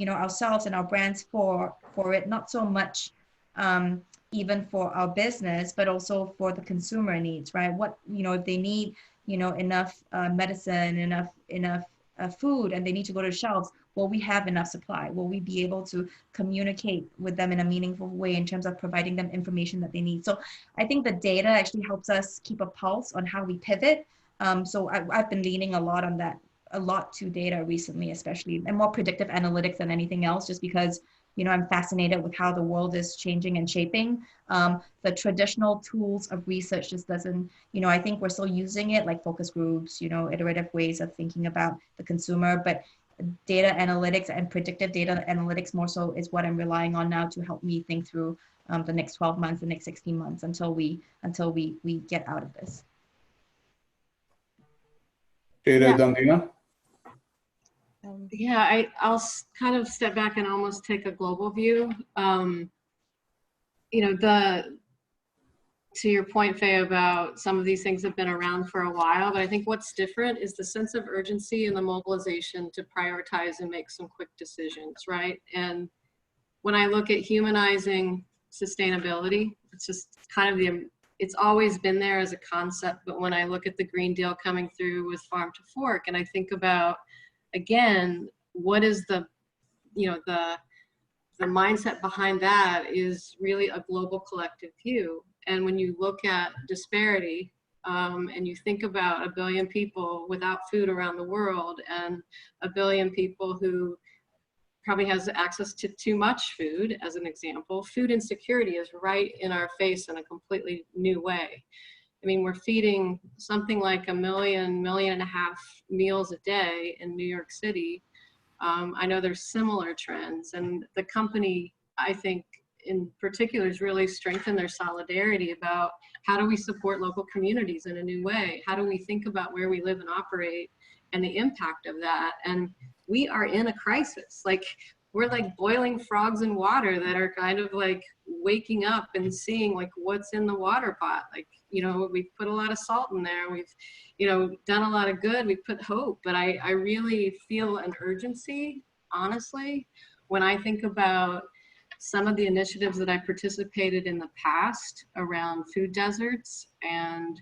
ourselves and our brands for it, not so much even for our business, but also for the consumer needs, right? What, you know, if they need, you know, enough medicine, enough food, and they need to go to the shelves, will we have enough supply? Will we be able to communicate with them in a meaningful way in terms of providing them information that they need? So I think the data actually helps us keep a pulse on how we pivot. So I've been leaning a lot to data recently, especially, and more predictive analytics than anything else, just because, you know, I'm fascinated with how the world is changing and shaping. The traditional tools of research just doesn't, you know, I think we're still using it, like focus groups, you know, iterative ways of thinking about the consumer, but data analytics and predictive data analytics more so is what I'm relying on now to help me think through the next 12 months, the next 16 months until we get out of this. Jada, Dondeena? Yeah, I'll kind of step back and almost take a global view. You know, to your point, Faye, about some of these things have been around for a while, but I think what's different is the sense of urgency and the mobilization to prioritize and make some quick decisions, right? And when I look at humanizing sustainability, it's just kind of it's always been there as a concept, but when I look at the Green Deal coming through with Farm to Fork, and I think about, again, what is the mindset behind that is really a global collective view. And when you look at disparity, and you think about 1 billion people without food around the world, and 1 billion people who probably has access to too much food, as an example, food insecurity is right in our face in a completely new way. I mean, we're feeding something like 1.5 million meals a day in New York City. I know there's similar trends, and the company, I think, in particular, has really strengthened their solidarity about how do we support local communities in a new way? How do we think about where we live and operate and the impact of that? And we are in a crisis. Like, we're like boiling frogs in water that are kind of like waking up and seeing like what's in the water pot. Like, you know, we've put a lot of salt in there. We've, you know, done a lot of good. We've put hope, but I really feel an urgency, honestly, when I think about some of the initiatives that I participated in the past around food deserts and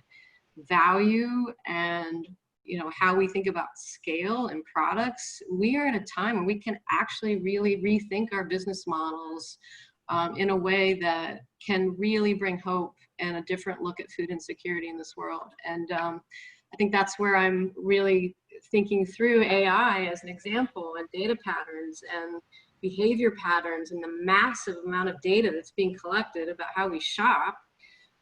value and, you know, how we think about scale and products. We are at a time when we can actually really rethink our business models in a way that can really bring hope and a different look at food insecurity in this world. And I think that's where I'm really thinking through AI as an example, and data patterns and behavior patterns and the massive amount of data that's being collected about how we shop.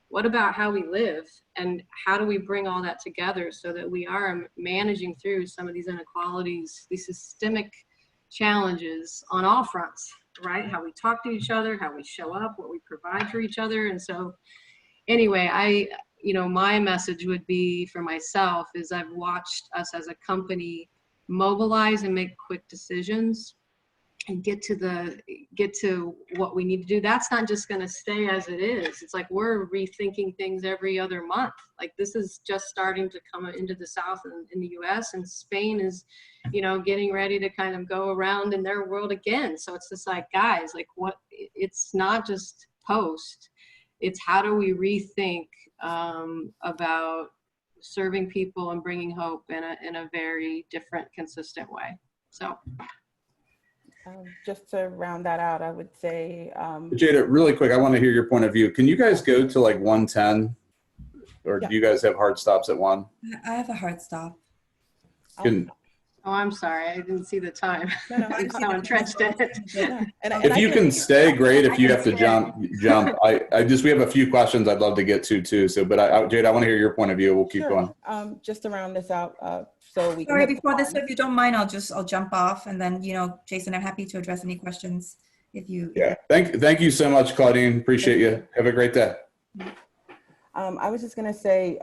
What about how we live, and how do we bring all that together so that we are managing through some of these inequalities, these systemic challenges on all fronts, right? How we talk to each other, how we show up, what we provide for each other. And so anyway, my message would be for myself is I've watched us as a company mobilize and make quick decisions and get to what we need to do. That's not just going to stay as it is. It's like we're rethinking things every other month. Like, this is just starting to come into the South and in the US, and Spain is, getting ready to kind of go around in their world again. So it's just like, guys, like, it's not just post, it's how do we rethink about serving people and bringing hope in a very different, consistent way. So. Just to round that out, I would say, Jada, really quick, I want to hear your point of view. Can you guys go to like 110, or Yeah. do you guys have hard stops at 1? I have a hard stop. Oh, I'm sorry. I didn't see the time. No, I'm so entrenched in it. yeah. If you can stay, great. If you have to jump. We have a few questions I'd love to get to too. So, but Jada, I want to hear your point of view. We'll keep going. Just to round this out, so we. Sorry, before this, if you don't mind, I'll jump off, and then Jason, I'm happy to address any questions if you. Yeah. Thank you so much, Claudine. Appreciate you. Have a great day. I was just going to say,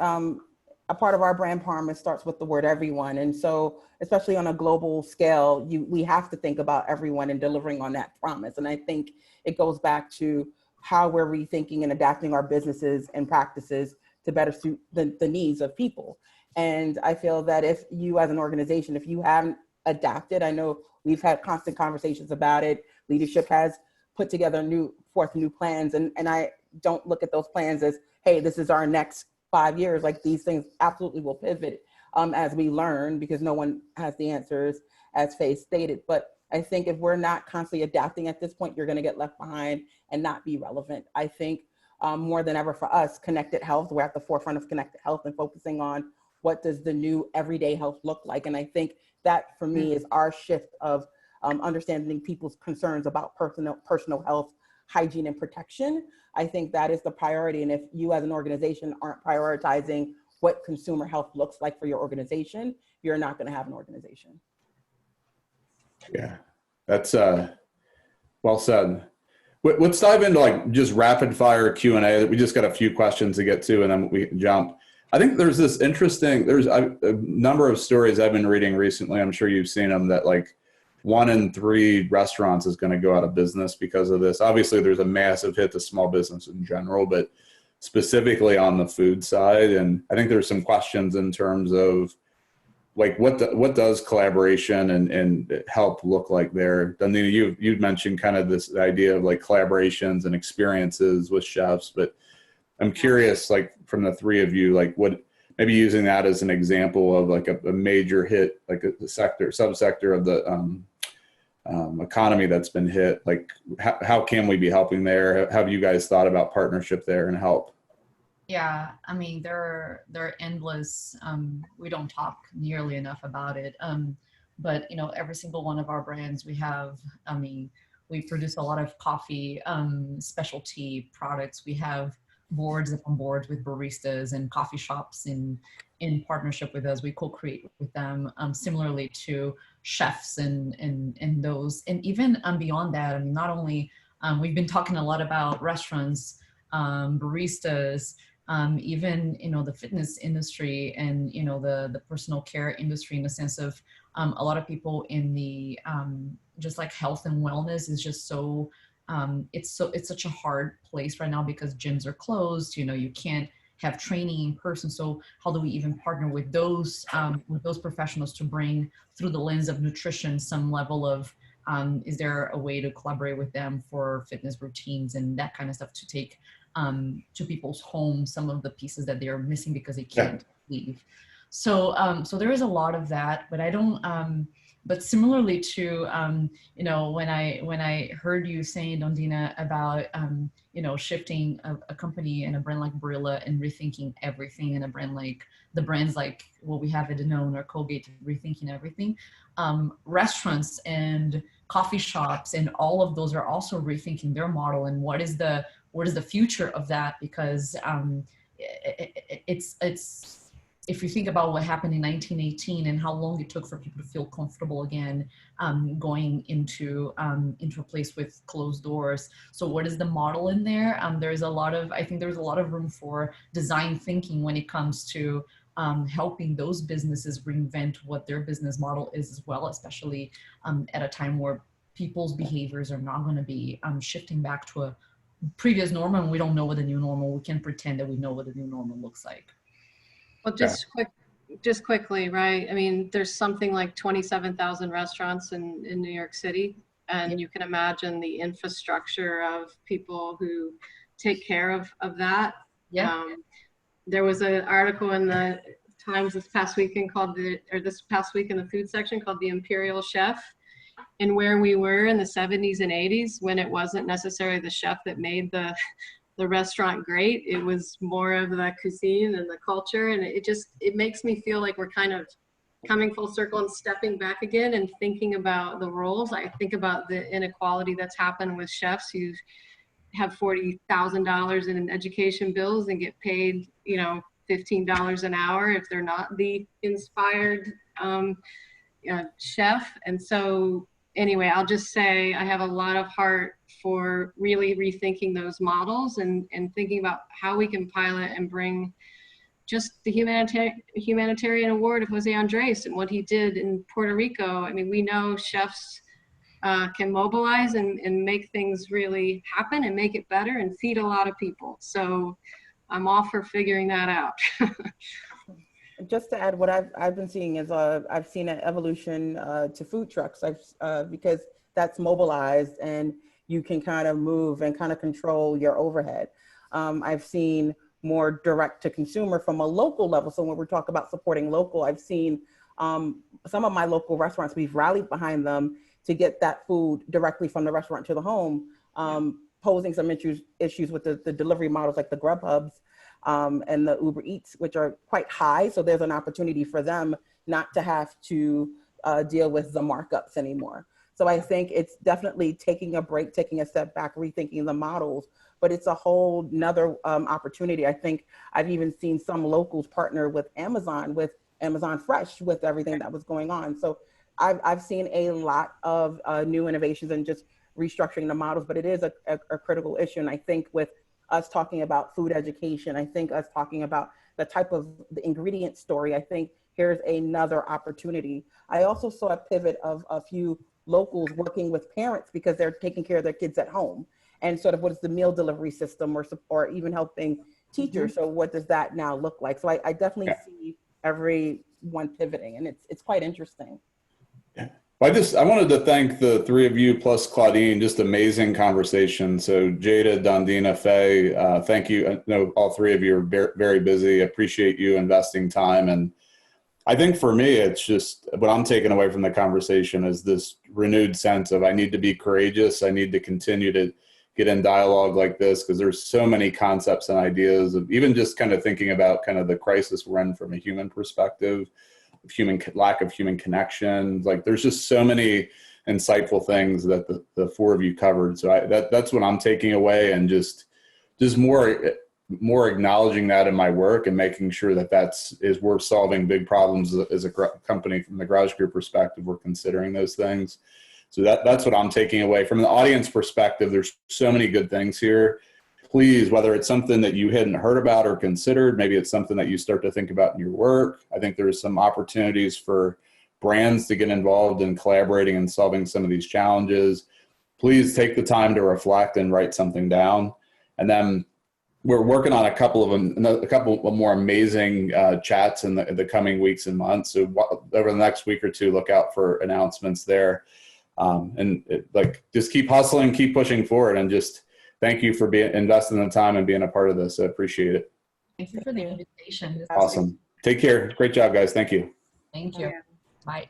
a part of our brand promise starts with the word everyone. And so, especially on a global scale, we have to think about everyone and delivering on that promise. And I think it goes back to how we're rethinking and adapting our businesses and practices to better suit the needs of people. And I feel that if you as an organization, if you haven't adapted, I know we've had constant conversations about it. Leadership has put together new plans. And I don't look at those plans as, hey, this is our next 5 years. Like, these things absolutely will pivot as we learn, because no one has the answers, as Faye stated. But I think if we're not constantly adapting at this point, you're going to get left behind and not be relevant. I think more than ever for us, connected health, we're at the forefront of connected health and focusing on what does the new everyday health look like. And I think that for me is our shift of understanding people's concerns about personal health, hygiene, and protection. I think that is the priority. And if you as an organization aren't prioritizing what consumer health looks like for your organization, you're not going to have an organization. Yeah, that's well said. Let's dive into like just rapid fire Q&A. We just got a few questions to get to, and then we can jump. I think there's a number of stories I've been reading recently. I'm sure you've seen them, that like 1 in 3 restaurants is going to go out of business because of this. Obviously, there's a massive hit to small business in general, but specifically on the food side. And I think there's some questions in terms of like what does collaboration and help look like there? Dondeena, you mentioned kind of this idea of like collaborations and experiences with chefs, but I'm curious, like from the three of you, like what, maybe using that as an example of like a major hit, like a subsector of the economy that's been hit. Like how can we be helping there? Have you guys thought about partnership there and help? Yeah, I mean, there are endless, we don't talk nearly enough about it. But you know, every single one of our brands we have, I mean, we produce a lot of coffee, specialty products. We have boards upon boards with baristas and coffee shops in partnership with us. We co-create with them, similarly to chefs and those, and even beyond that. I mean, not only, we've been talking a lot about restaurants, baristas, even, you know, the fitness industry and, you know, the personal care industry, in the sense of a lot of people in the just like health and wellness is just so it's such a hard place right now because gyms are closed. You know, you can't have training in person. So how do we even partner with those professionals to bring, through the lens of nutrition, some level of is there a way to collaborate with them for fitness routines and that kind of stuff, to take to people's homes some of the pieces that they are missing because they can't leave. So so there is a lot of that, but I don't but similarly to you know, when I heard you saying, Dondeena, about you know, shifting a company and a brand like Barilla and rethinking everything, and a brand like the brands like what we have at Danone or Colgate, rethinking everything, restaurants and coffee shops and all of those are also rethinking their model, and what is the future of that? Because it's if you think about what happened in 1918 and how long it took for people to feel comfortable again, going into a place with closed doors. So what is the model in there? There's a lot of, I think there's a lot of room for design thinking when it comes to helping those businesses reinvent what their business model is as well, especially at a time where people's behaviors are not going to be shifting back to a previous normal, and we don't know what the new normal, we can pretend that we know what the new normal looks like. Well, just quickly, right? I mean, there's something like 27,000 restaurants in New York City, and you can imagine the infrastructure of people who take care of that. Yeah. There was an article in the Times this past weekend this past week in the food section called "The Imperial Chef," and where we were in the 70s and 80s, when it wasn't necessarily the chef that made the restaurant great. It was more of the cuisine and the culture. And it makes me feel like we're kind of coming full circle and stepping back again and thinking about the roles. I think about the inequality that's happened with chefs who have $40,000 in education bills and get paid, you know, $15 an hour if they're not the inspired chef. And so anyway, I'll just say I have a lot of heart for really rethinking those models and thinking about how we can pilot and bring just the humanitarian award of Jose Andres and what he did in Puerto Rico. I mean, we know chefs can mobilize and make things really happen and make it better and feed a lot of people. So I'm all for figuring that out. Just to add, what I've been seeing is I've seen an evolution to food trucks. Because that's mobilized and you can kind of move and kind of control your overhead. I've seen more direct to consumer from a local level. So when we talk about supporting local, I've seen some of my local restaurants, we've rallied behind them to get that food directly from the restaurant to the home, posing some issues with the delivery models like the Grubhubs and the Uber Eats, which are quite high. So there's an opportunity for them not to have to deal with the markups anymore. So I think it's definitely taking a break, taking a step back, rethinking the models, but it's a whole nother opportunity. I think I've even seen some locals partner with Amazon Fresh, with everything that was going on. So I've seen a lot of new innovations and just restructuring the models, but it is a critical issue. And I think with us talking about food education, I think us talking about the type of the ingredient story, I think here's another opportunity. I also saw a pivot of a few locals working with parents because they're taking care of their kids at home, and sort of what is the meal delivery system or even helping teachers. So what does that now look like? So I definitely see everyone pivoting, and it's quite interesting. I wanted to thank the three of you plus Claudine, just amazing conversation. So Jada, Dondeena, Faye, thank you. I know all three of you are very, very busy. I appreciate you investing time. And I think for me, it's just what I'm taking away from the conversation is this renewed sense of I need to be courageous. I need to continue to get in dialogue like this because there's so many concepts and ideas of even just kind of thinking about kind of the crisis we're in from a human perspective. Lack of human connection. Like there's just so many insightful things that the four of you covered. So that's what I'm taking away, and just more acknowledging that in my work and making sure that we're solving big problems as a company from the Garage Group perspective. We're considering those things. So that's what I'm taking away from the audience perspective. There's so many good things here. Please, whether it's something that you hadn't heard about or considered, maybe it's something that you start to think about in your work. I think there's some opportunities for brands to get involved in collaborating and solving some of these challenges. Please take the time to reflect and write something down. And then we're working on a couple of more amazing chats in the coming weeks and months. So over the next week or two, look out for announcements there. Just keep hustling, keep pushing forward, and just thank you for investing the time and being a part of this. I appreciate it. Thank you for the invitation. Awesome. Take care. Great job, guys. Thank you. Thank you. Bye.